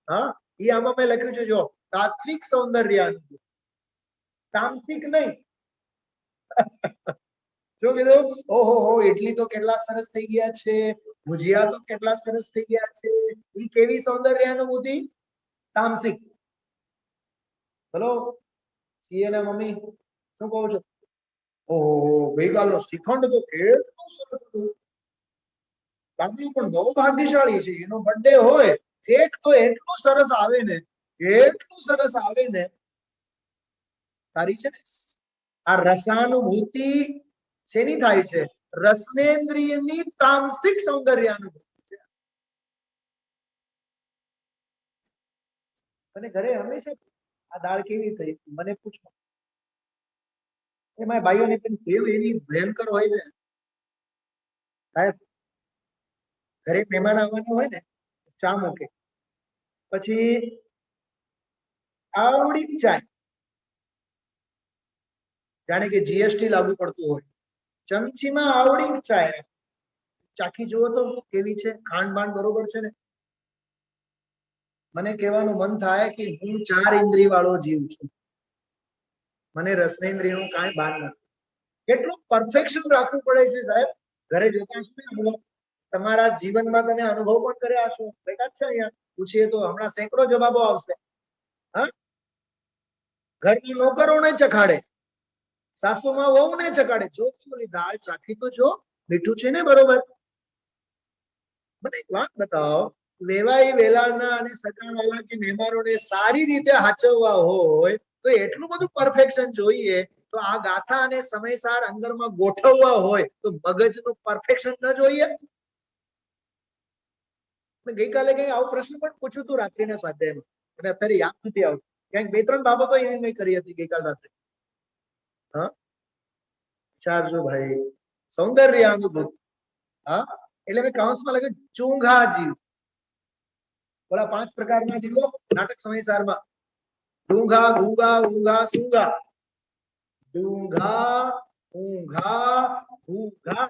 [SPEAKER 2] હા, એ આમાં મેં લખ્યું છે જો, તાત્વિક સૌંદર્યાનુભૂતિ, તામસિક નહીં. જો કીધું, ઓહો હો, ઇડલી તો કેટલા સરસ થઈ ગયા છે, ભુજિયા તો કેટલા સરસ થઈ ગયા છે. એ કેવી સૌંદર્યાનુભૂતિ? તામસિક. બોલો સીએ ના મમ્મી શું કહો છો? ઓહો, ગઈકાલનો શ્રીખંડ તો કેટલું સરસ હતું, બાબુ પણ બહુ ભાગ્યશાળી છે, એનો બર્થડે હોય, કેક તો એટલું સરસ આવે ને, એટલું સરસ આવે ને. તારી છે ને આ રસાનુભૂતિ શેની થાય છે? રસનેન્દ્રિયની તામસિક સૌંદર્યાનુભૂતિ છે. અને ઘરે હંમેશા આ દાળ કેવી થઈ મને પૂછો. એમાં ભાઈઓને પણ ટેવ એવી ભયંકર હોય છે સાહેબ. ઘરે મહેમાન આવવાના હોય ને, ચા મૂકે, પછી આવડી ચાય, જાણે કે જીએસટી લાગુ પડતું હોય, ચમચીમાં આવડી ચાય ચાખી જુઓ તો કેવી છે, ખાંડ બાંડ બરોબર છે ને? મને કહેવાનું મન થાય કે હું 4 ઇન્દ્રિય વાળો જીવ છું, મને રસનેન્દ્રિયનું કાંઈ ભાન નથી. કેટલું પરફેક્શન રાખવું પડે છે સાહેબ. ઘરે જોતા હશો ને, તમારા જીવનમાં તમે અનુભવ પણ કર્યા હશો. બેઠા છે અહીંયા, પૂછીએ તો હમણાં સેંકડો જવાબો આવશે. હા, ઘરની નોકરોને ચખાડે, સાસુમાં વહુને ચખાડે, જો ઓલી દાળ ચાખી તો જો, મીઠું છે ને બરોબર? મને એક વાત બતાવો, વેવાઈ વેલાના અને સગાવાલા કે મહેમાનોને સારી રીતે હાચવવા હોય તો એટલું બધું પરફેક્શન જોઈએ. તો આ ગાથા અને સમયસાર અંદરમાં ગોઠવવા હોય તો મગજનું પરફેક્શન ન જોઈએ? ગઈકાલે કઈ આવો પ્રશ્ન પણ પૂછ્યું હતું રાત્રિના સ્વાધ્યાયમાં, અને અત્યારે યાદ નથી આવતું. ક્યાંક 2-3 બાબતો એવી મેં કરી હતી ગઈકાલ રાત્રે. હા, ચારજો ભાઈ, સૌંદર્યાનુભૂતિ. હા, એટલે મેં કૌંસમાં લખ્યું ચૂંઘા જીવ. બોલા 5 પ્રકારના જીવો નાટક સમયસારમાં: ડુંઘા, ઘૂંઘા, ઊંઘા, સૂંઘા. ડુંઘા, ઊંઘા, ઘૂંઘા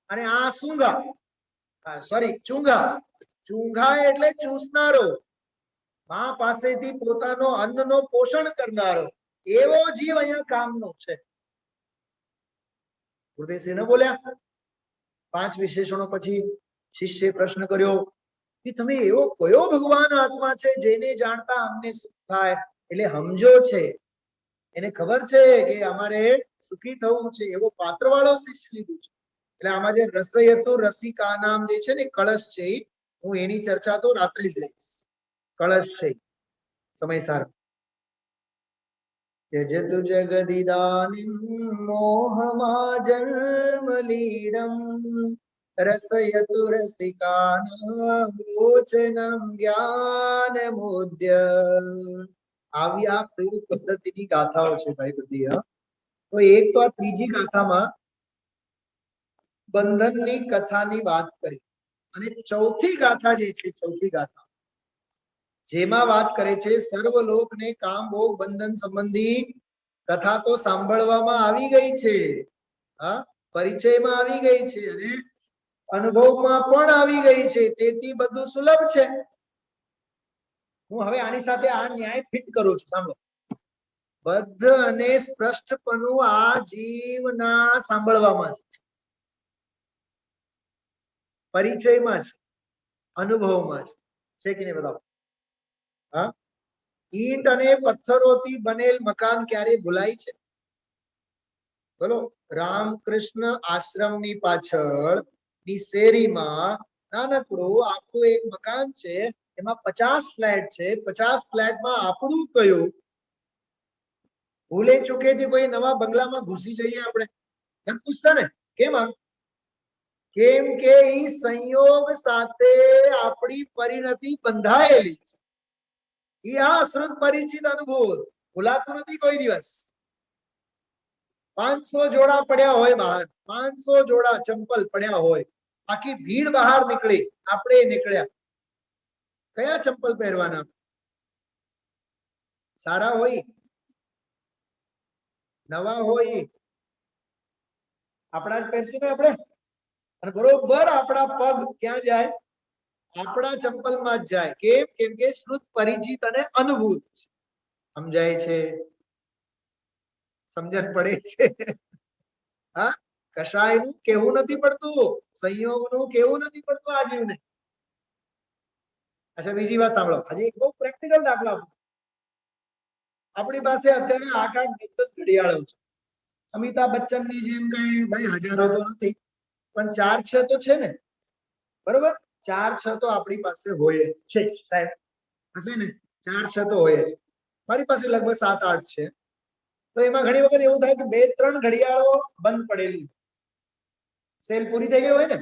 [SPEAKER 2] અને આ સૂંઘા. સોરી, ચૂંઘા. ચૂંઘા એટલે ચૂસનારો, માં પાસેથી પોતાનો અન્નનો પોષણ કરનારો, એવો જીવ અહીંયા કામનો છે. ગુરુદેવશ્રી ન બોલ્યા? 5 વિશેષણો પછી શિષ્યે પ્રશ્ન કર્યો કે તમે એવો કયો ભગવાન આત્મા છે જેને જાણતા અમને સુખ થાય? એટલે સમજો છે, એને ખબર છે કે અમારે સુખી થવું છે, એવો પાત્રવાળો શિષ્ય લીધું છે. એટલે આમાં જે રસયતુ રસિકા નામ જે છે ને કળશ છે, હું એની ચર્ચા તો રાત્રે જ લઈશ. કળશ છે સમયસાર. त्यजतु जगदिदानीं मोहमाजन्मलीडम् रसयतु रसिकानां रोचनं ज्ञानमुद्य। આવી આ પ્રયોગ પદ્ધતિની ગાથાઓ છે ભાઈ બધી। તો એક તો આ ત્રીજી ગાથામાં બંધનની કથાની વાત કરી, અને ચૌથી ગાથા જે છે, ચૌથી ગાથા જેમાં વાત કરે છે સર્વલોકને કામ ભોગ બંધન સંબંધી કથા તો સાંભળવામાં આવી ગઈ છે, હા, પરિચયમાં આવી ગઈ છે અને અનુભવમાં પણ આવી ગઈ છે, તેથી બધું સુલભ છે। હું હવે આની સાથે આ ન્યાય ફિટ કરું છું, સાંભળો। બદ્ધ અને સ્પષ્ટપણું આ જીવના સાંભળવામાં છે, પરિચયમાં છે, અનુભવમાં છે કે નહીં બતાવો? હા, ઈંટ અને પથ્થરોથી બનેલ મકાન ક્યારે ભૂલાય છે? બોલો। રામકૃષ્ણ આશ્રમની પાછળ ની શેરીમાં નાનકડું આપણું એક મકાન છે, એમાં 50 ફ્લેટ છે, 50 ફ્લેટમાં આપણું કયું? ભૂલે ચૂકેથી કોઈ નવા બંગલામાં ઘૂસી જઈએ આપણે, નથી પૂછતા ને કેમ? આમ કેમ કે ઈ સંયોગ સાથે આપણી પરિણતિ બંધાયેલી છે। ઈ આ અશ્રુત પરિચિત અનુભવ ભૂલાતું નથી કોઈ દિવસ। 500 જોડા પડ્યા હોય બહાર, 500 જોડા ચંપલ પડ્યા હોય, આખી ભીડ બહાર નીકળી, આપણે નીકળ્યા, કયા ચંપલ પહેરવાના? સારા હોય, નવા હોય, આપણા જ પહેરશું ને આપણે, અને બરોબર આપણા પગ ક્યાં જાય? આપણા ચંપલમાં જ જાય। કેમ? કેમ કે શ્રુત પરિચિત અને અનુભૂત છે। સમજાય છે? સમજણ પડે છે? હા, કશાયનું કેવું નથી પડતું, સંયોગનું કેવું નથી પડતું આ જીવને। અચ્છા, બીજી વાત સાંભળો, આજે એક બહુ પ્રેક્ટિકલ દાખલો આપું। આપણી પાસે અત્યારે 8-8 10 ઘડિયાળો છે। અમિતાભ બચ્ચનની જેમ કઈ ભાઈ હજારો તો નથી, પણ 4-6 તો છે ને, બરોબર? 4-6 તો આપણી પાસે હોય છે સાહેબ, હશે ને? 4-6 તો હોય જ। મારી પાસે લગભગ 7-8 છે। તો એમાં ઘણી વખત એવું થાય કે 2-3 ઘડિયાળો બંધ પડેલી, સેલ પૂરી થઈ ગઈ હોય ને,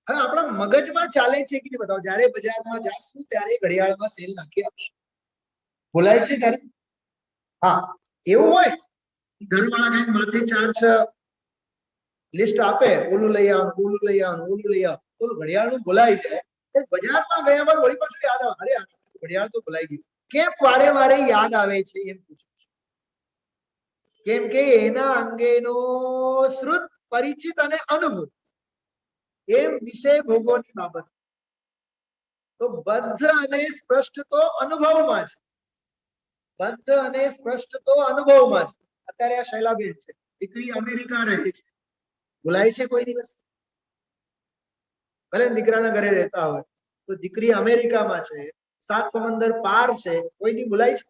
[SPEAKER 2] હવે આપણા મગજમાં ચાલે છે કે નહીં બતાવો? જ્યારે બજારમાં જાશું ત્યારે ઘડિયાળમાં સેલ નાખી આપશું, ભૂલાય છે ત્યારે? હા, એવું હોય ઘરવાળા કઈ માથે 4-6 લિસ્ટ આપે, ઓલું લઈ આવવાનું, ઓલું લઈ આવવાનું, ઓલું લઈ આવવાનું, ઓલું ઘડિયાળનું ભૂલાઈ જાય, બજારમાં ગયા બાદ વળી પાછું યાદ આવે, અરે ઘડિયાળ તો ભૂલાઈ ગયું। કેમ વારે વારે યાદ આવે છે એમ પૂછું? કેમ કે એના અંગેનો શ્રુત પરિચિત અને અનુભવ એમ વિષય ભોગોની બાબત। તો બદ્ધ અને સ્પષ્ટ તો અનુભવમાં છે, બદ્ધ અને સ્પષ્ટ તો અનુભવમાં છે। અત્યારે આ શૈલાબેન છે, દીકરી અમેરિકા રહે છે, ભૂલાય છે કોઈ દિવસ? ભલે દીકરાના ઘરે રહેતા હોય તો દીકરી અમેરિકામાં છે, 7 સમંદર પાર છે, કોઈ દી ભૂલાય છે?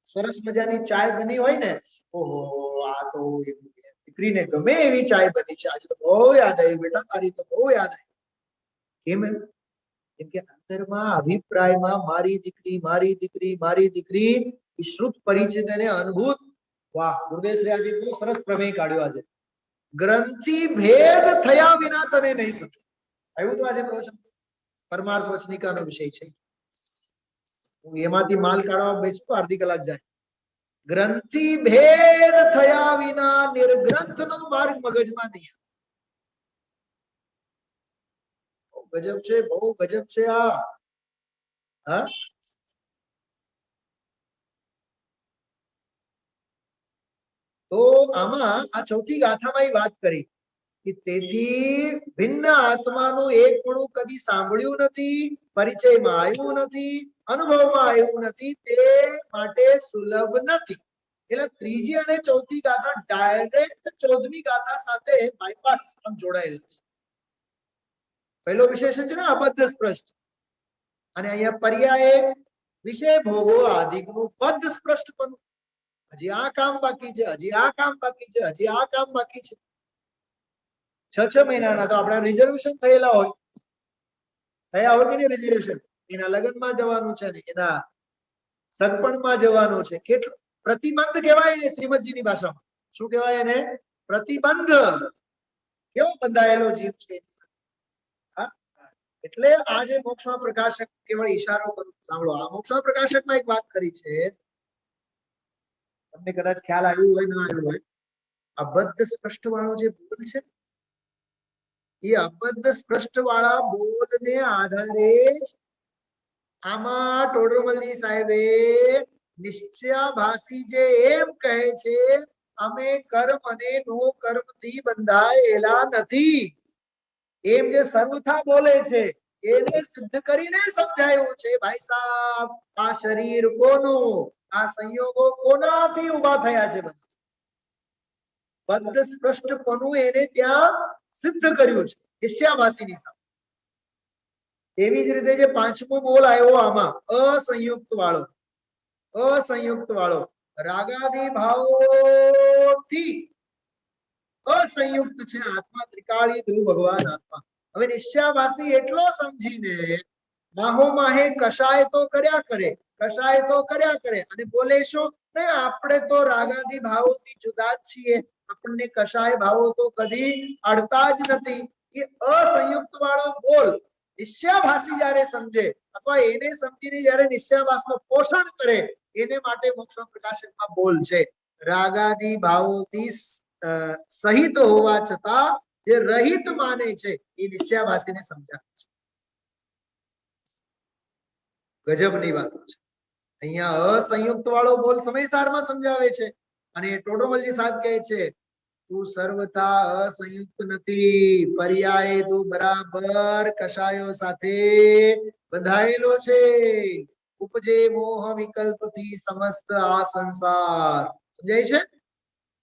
[SPEAKER 2] સરસ મજાની ચાય બની હોય ને, ઓહો આ તો દીકરીને ગમે એવી ચાય બની છે, આજે તો બહુ યાદ આવી બેટા, તારી તો બહુ યાદ આવી। કેમ? કેમ કે અંતરમાં અભિપ્રાયમાં મારી દીકરી, મારી દીકરી, મારી દીકરી, શ્રુત પરિચિત અને અનુભૂત। વાહ, ગુરુદેવ શ્રી આજે બહુ સરસ પ્રમેય કાઢ્યો આજે। ગ્રંથિ ભેદ થયા વિના તને નહીં સમજે, આવ્યું તો આજે પ્રવચન, પરમાર્થ વચનિકાનો વિષય છે। હું એમાંથી માલ કાઢવા બેસું તો અડધી કલાક જાય। ગ્રંથિ ભેદ થયા વિના નિર્ગ્રંથનો માર્ગ મગજમાં નહીં। ગજબ છે, બહુ ગજબ છે આ। હા, તો આમાં આ ચૌથી ગાથામાં એ વાત કરી કે તેથી ભિન્ન આત્માનું એક પણ કદી સાંભળ્યું નથી, પરિચયમાં આવ્યું નથી, અનુભવમાં આવ્યું નથી, તે માટે સુલભ નથી। એટલે ત્રીજી અને ચૌથી ગાથા ડાયરેક્ટ 14મી ગાથા સાથે બાયપાસ જોડાયેલ છે। પહેલો વિશેષણ છે ને અબદ્ધ સ્પષ્ટ, અને અહીંયા પર્યાય વિષય ભોગો આદિકનું બદ્ધ સ્પષ્ટપણું। હજી આ કામ બાકી છે, હજી આ કામ બાકી છે, હજી આ કામ બાકી છે। 6 મહિનાના તો આપણા રિઝર્વેશન થયેલા હોય, થયા હોય કે નહીં રિઝર્વેશન? એના લગ્નમાં જવાનું છે ને, એના સગપણમાં જવાનું છે, કેટલું પ્રતિબંધ કહેવાય ને શ્રીમદજીની ભાષામાં. શું કહેવાય એને? પ્રતિબંધ. કેવો બંધાયેલો જીવ છે. હા, એટલે આ જે મોક્ષમાં પ્રકાશક કેવળ ઈશારો કરું. સાંભળો, આ મોક્ષમાં પ્રકાશકમાં એક વાત કરી છે, તમને કદાચ ખ્યાલ આવ્યું હોય ના આવ્યું હોય. અબદ્ધ સ્પષ્ટ વાળો જે બોલ છે, એ અબદ્ધ સ્પષ્ટ વાળા બોલને આધારે જ આમાં ટોડરમલજી સાહેબે નિશ્ચયાભાસી જે એમ કહે છે, અમે કર્મ અને નો કર્મ થી બંધાયેલા નથી, એમ જે સર્વથા બોલે છે એને સિદ્ધ કરીને સમજાયું છે. ભાઈ સાહેબ, આ શરીર કોનું, આ સંયોગો કોનાથી ઉભા થયા છે, બદ્ધ સ્પષ્ટપણું એને ત્યાં સિદ્ધ કર્યું છે નિશ્ચયાભાસીની સામે. એવી જ રીતે જે પાંચમો બોલ આવ્યો આમાં અસંયુક્ત વાળો, અસંયુક્ત વાળો રાગાદિ ભાવોથી અસંયુક્ત છે આત્મા, ત્રિકાળી ધ્રુવ ભગવાન આત્મા. હવે નિશ્ચયાભાસી એટલો સમજીને માહો માહે કશાય તો કર્યા કરે, કશાય તો કર્યા કરે, અને બોલે શું? નહીં, આપણે તો રાગાદિ ભાવોથી જુદા જ છીએ, આપણને કશાય ભાવો તો કદી અડતા જ નથી. એ અસંયુક્ત વાળો બોલ નિશ્ચયાભાસી જ્યારે સમજે અથવા એને સમજીને જ્યારે નિશ્ચયાભાસનું પોષણ કરે, એને માટે મોક્ષ પ્રકાશકમાં બોલ છે. રાગાદિ ભાવોથી સહિત હોવા છતાં જે રહિત માને છે એ નિશ્ચયાભાસીને સમજાવે છે. ગજબની વાત છે. અહીંયા અસંયુક્ત વાળો બોલ સમયસારમાં સમજાવે છે, અને ટોડરમલજી સાહેબ કહે છે તું સર્વથા અસંયુક્ત નથી, પર્યાય તું બરાબર કશાયો સાથે બંધાયેલો છે. ઉપજે મોહ વિકલ્પથી સમસ્ત આ સંસાર. સમજાય છે?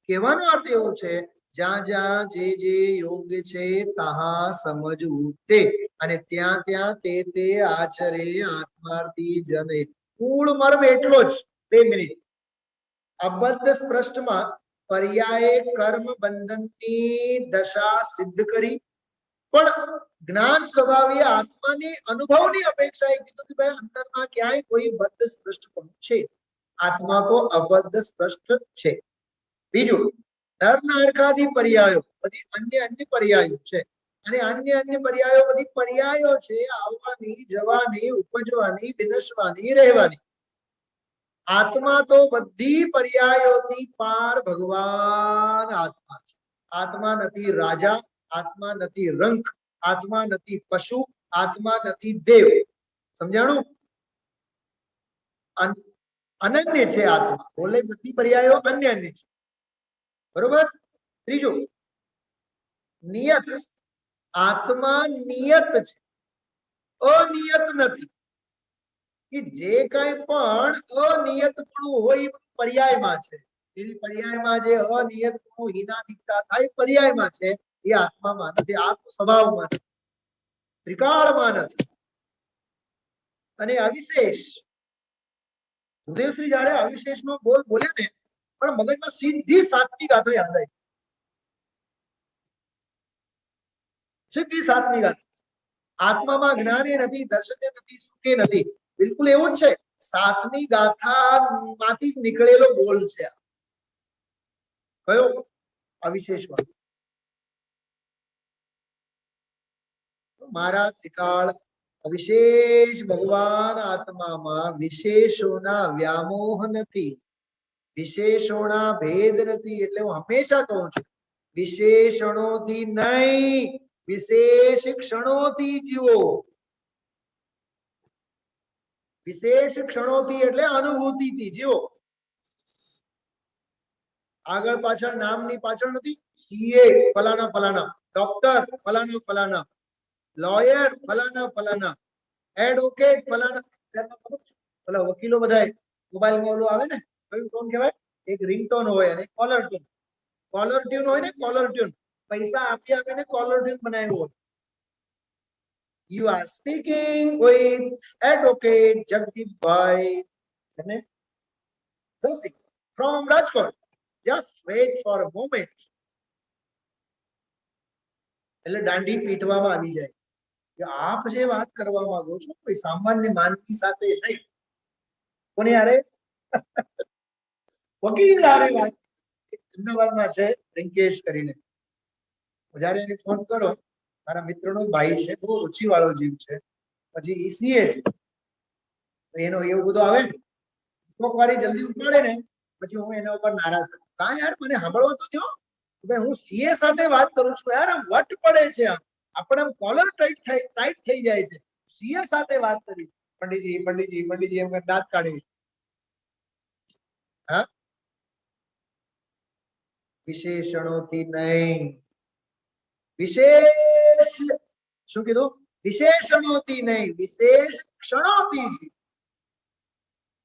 [SPEAKER 2] કહેવાનો અર્થ એવો છે, જ્યાં જ્યાં જે જે યોગ્ય છે ત્યાં સમજવું તે, અને ત્યાં ત્યાં તે તે આચરે આત્માર્થી જને. મૂળ મર્મ એટલો જ. 2 મિનિટ. અબદ્ધ સ્પષ્ટમાં પર્યાય કર્મ બંધનની દશા સિદ્ધ કરી, પણ જ્ઞાન સ્વભાવીય આત્માની અનુભવની અપેક્ષાએ કીધું કે ભાઈ અંતરમાં ક્યાંય કોઈ બદ્ધ સ્પષ્ટપણું છે, આત્મા તો અબદ્ધ સ્પષ્ટ છે. બીજું, નર નારકાદી પર્યાયો બધી અન્ય પર્યાયો છે, અને અન્ય પર્યાયો બધી પર્યાયો છે આવવાની, જવાની, ઉપજવાની, વિનશવાની, રહેવાની. આત્મા તો બધી પર્યાયોથી પાર ભગવાન આત્મા છે. આત્મા નથી રાજા, આત્મા નથી રંક, આત્મા નથી પશુ, આત્મા નથી દેવ. સમજાણું? અનન્ય છે આત્મા. બોલે બધી પર્યાયો અન્ય છે. બરોબર? ત્રીજું, નિયત. આત્મા નિયત છે, અનિયત નથી. કે જે કઈ પણ અનિયતપણું હોય પર્યાયમાં છે. એની પર્યાયમાં જે અનિયતપણું હિનાધિકતા થાય પર્યાયમાં છે, એ આત્મામાં નથી, આત્મ સ્વભાવમાં નથી, ત્રિકાળમાં નથી. અને અવિશેષ, ભૂદેવશ્રી જયારે અવિશેષનો બોલ બોલે ને, પણ મગજમાં સીધી સાતમી ગાથા યાદ આવી. સીધી સાતમી ગાથા. આત્મામાં જ્ઞાને નથી, દર્શને નથી, સુખે નથી. બિલકુલ એવું જ છે. સાતમી ગાથા માંથી નીકળેલો બોલ છે. કયો? અવિશેષ વાળો. મારા ત્રિકાળ અવિશેષ ભગવાન આત્મામાં વિશેષોના વ્યામોહ નથી, વિશેષોના ભેદ નથી. એટલે હું હંમેશા કહું છું, વિશેષણોથી નહીં, વિશેષ ક્ષણોથી જીવો. વિશેષ ક્ષણોથી એટલે અનુભૂતિથી જીવો. આગળ પાછળ નામની પાછળ નથી. સીએ ફલાના ફલાના, ડોક્ટર ફલાના ફલાના, લોયર ફલાના ફલાના, એડવોકેટ ફલાના. પેલા વકીલો બધા મોબાઈલમાં ઓલું આવે ને, કયું ટોન કહેવાય? એક રિંગટોન હોય અને કોલર ટ્યુન. કોલર ટ્યુન હોય ને, કોલર ટ્યુન. પૈસા આપી આપીને કોલર ટ્યુન બનાવ્યું હોય. You are speaking with Advocate Jagdeepbhai from Rajkot. Just wait for a moment. એટલે દાંડી પીટવામાં આવી જાય કે આપ જે વાત કરવા માંગો છો કોઈ સામાન્ય માનવી સાથે નહીં. કોને યારે? વકીલ હારે વાત, અમદાવાદમાં છે રિંકેશ કરીને, જયારે એને ફોન કરો, મારા મિત્રનો ભાઈ છે, બહુ રુચિ વાળો જીવ છે, પછી ઈસીએ છે, એનો એવું બધું આવે ને, કોક વારી જલ્દી ઉપાડે ને, પછી હું એના ઉપર નારાજ છું, કા યાર મને સાંભળવા તો દો, હું સીએ સાથે વાત કરું છું યાર, આમ વટ પડે છે, આપણે આમ કોલર ટાઈટ થઈ જાય છે, સીએ સાથે વાત કરી, પંડિતજી પંડિતજી પંડિતજી એમ દાંત કાઢી. હા, વિશેષણોથી નહીં, વિશેષ શું કીધું? વિશેષણોથી નહીં, વિશેષ ક્ષણોથી જી.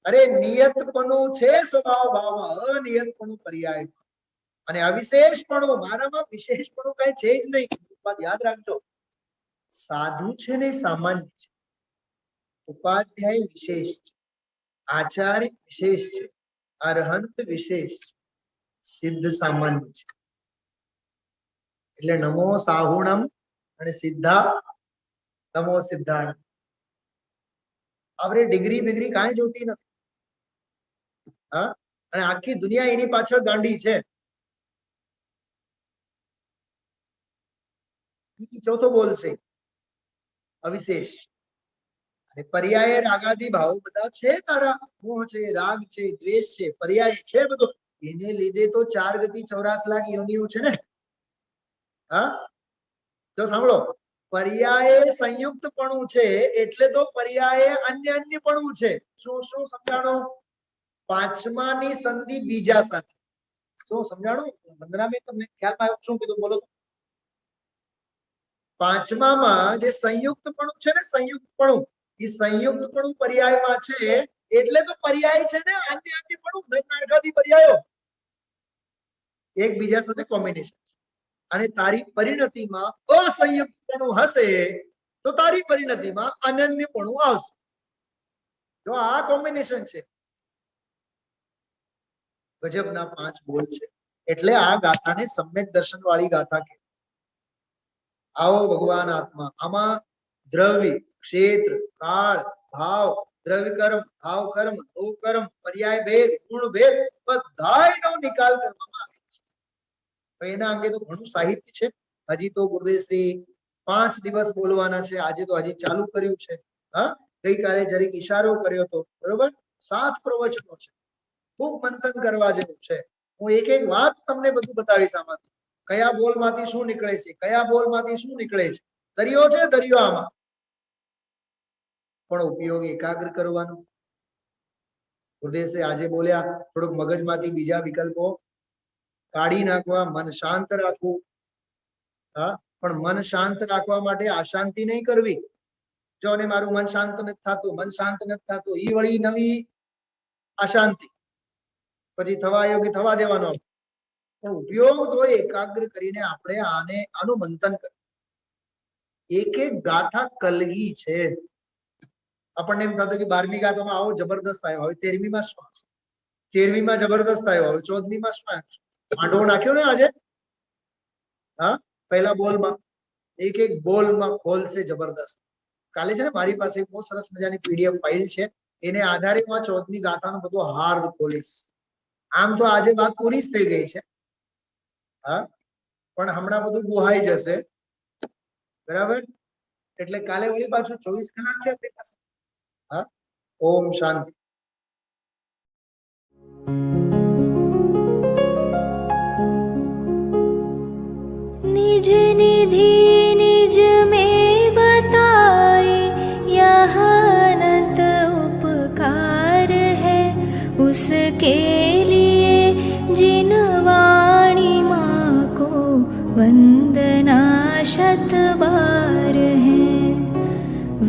[SPEAKER 2] અરે નિયતપણું છે સ્વભાવ ભાવમાં, અનિયતપણું પર્યાય, અને અવિશેષપણું, મારામાં વિશેષપણું કઈ છે જ નહીં. વાત યાદ રાખજો, સાધુ છે ને સામાન્ય છે, ઉપાધ્યાય વિશેષ છે, આચાર્ય વિશેષ છે, અરહંત વિશેષ છે, સિદ્ધ સામાન્ય છે. એટલે નમો સાહુણમ અને સિદ્ધા નમો સિદ્ધાણ. આપણે ડિગ્રી બિગ્રી કાંઈ જોતી નથી. હા, અને આખી દુનિયા એની પાછળ ગાંડી છે. ચોથો બોલ છે અવિશેષ, અને પર્યાય રાગાદી ભાવ બધા છે તારા, મોહ છે, રાગ છે, દ્વેષ છે, પર્યાય છે બધું, એને લીધે તો 4 ગતિ 84 લાખ યોનિઓ છે ને. હા, તો સાંભળો, પર્યાય સંયુક્તપણું છે એટલે તો પર્યાય અન્યપણું છે. શું શું સમજાણો? પાંચમાની સંધિ બીજા સાથે. શું સમજાણું? વંદના બેન તમને ખ્યાલમાં આવ્યું? શું કીધું બોલો? પાંચમામાં જે સંયુક્તપણું છે ને, સંયુક્તપણું, એ સંયુક્તપણું પર્યાયમાં છે એટલે તો પર્યાય છે ને, અન્યપણું, નારગાદી પર્યાયો એકબીજા સાથે કોમ્બિનેશન. અને તારી પરિણતિમાં અસંયુક્તપણું હશે તો તારી પરિણતિમાં અનન્યપણું આવશે. જો આ કોમ્બિનેશન છે, ગજબના 5 બોલ છે. એટલે આ ગાથાને સમ્યક દર્શન વાળી ગાથા કહે. આવો ભગવાન આત્મા, આમાં દ્રવ્ય, ક્ષેત્ર, કાળ, ભાવ, દ્રવ્ય કર્મ, ભાવ કર્મ, નો કર્મ, પર્યાય ભેદ, ગુણ ભેદ બધાયનો નિકાલ કરવામાં આવે છે. તો એના અંગે તો ઘણું સાહિત્ય છે. હજી તો ગુરુદેવશ્રી 5 દિવસ બોલવાના છે, આજે તો હજી ચાલુ કર્યું છે. હા, ગઈકાલે જરીક ઈશારો કર્યો હતો, બરોબર. 7 પ્રવચનો છે, ખૂબ મંથન કરવા જેવું છે. હું એક એક વાત તમને બધું બતાવીશ આમાંથી, કયા બોલમાંથી શું નીકળે છે, કયા બોલમાંથી શું નીકળે છે. દરિયો છે, દરિયો આમાં, પણ ઉપયોગ એકાગ્ર કરવાનો. ગુરુદેવશ્રી આજે બોલ્યા, થોડુંક મગજમાંથી બીજા વિકલ્પો કાઢી નાખવા, મન શાંત રાખવું. હા, પણ મન શાંત રાખવા માટે અશાંતિ નહીં કરવી. જો ને મારું મન શાંત નથી થતું, મન શાંત નથી થતું, ઈ વળી નવી અશાંતિ, પછી થવા યોગ્ય થવા દેવાનો. પણ ઉપયોગ તો એકાગ્ર કરીને આપણે આનું મંથન કરીએ. એક એક ગાથા કલગી છે. આપણને એમ થતું કે 12મી ગાથામાં આવો જબરદસ્ત આવ્યો, હવે 13મીમાં શું આવશે, 13મીમાં જબરદસ્ત આવ્યો, હવે 14મીમાં શું આવશે. માંડવો નાખ્યો ને આજે. હા, પહેલા બોલમાં એક એક બોલમાં ખોલ છે જબરદસ્ત. કાલે છે ને મારી પાસે બહુ સરસ મજાની પીડીએફ ફાઇલ છે, એને આધારે હું આ 14મી ગાથાનો બધો હાર્દ ખોલીશ. આમ તો આજે વાત પૂરી જ થઈ ગઈ છે. હા, પણ હમણાં બધું ગુહાઈ જશે, બરાબર. એટલે કાલે વળી પાછું 24 કલાક છે આપણી પાસે. હા, ઓમ શાંતિ.
[SPEAKER 1] निज निधि निज में बताए, यह अनंत उपकार है उसके लिए जिन वाणी माँ को वंदना शत बार है,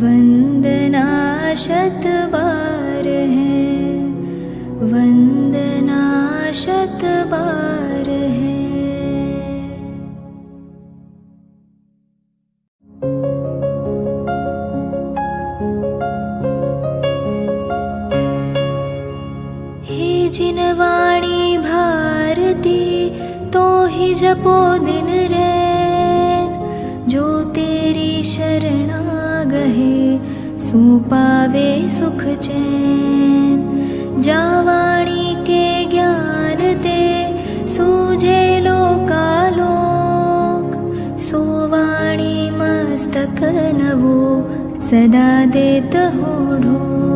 [SPEAKER 1] वंदना शत बार है, वंदना शत बार है. जिन वाणी भारती तो ही जपो दिन रैन, जो तेरी शरणा गहे सो पावे सुख चैन. जा वाणी के ज्ञान नवो सदा देत होढो।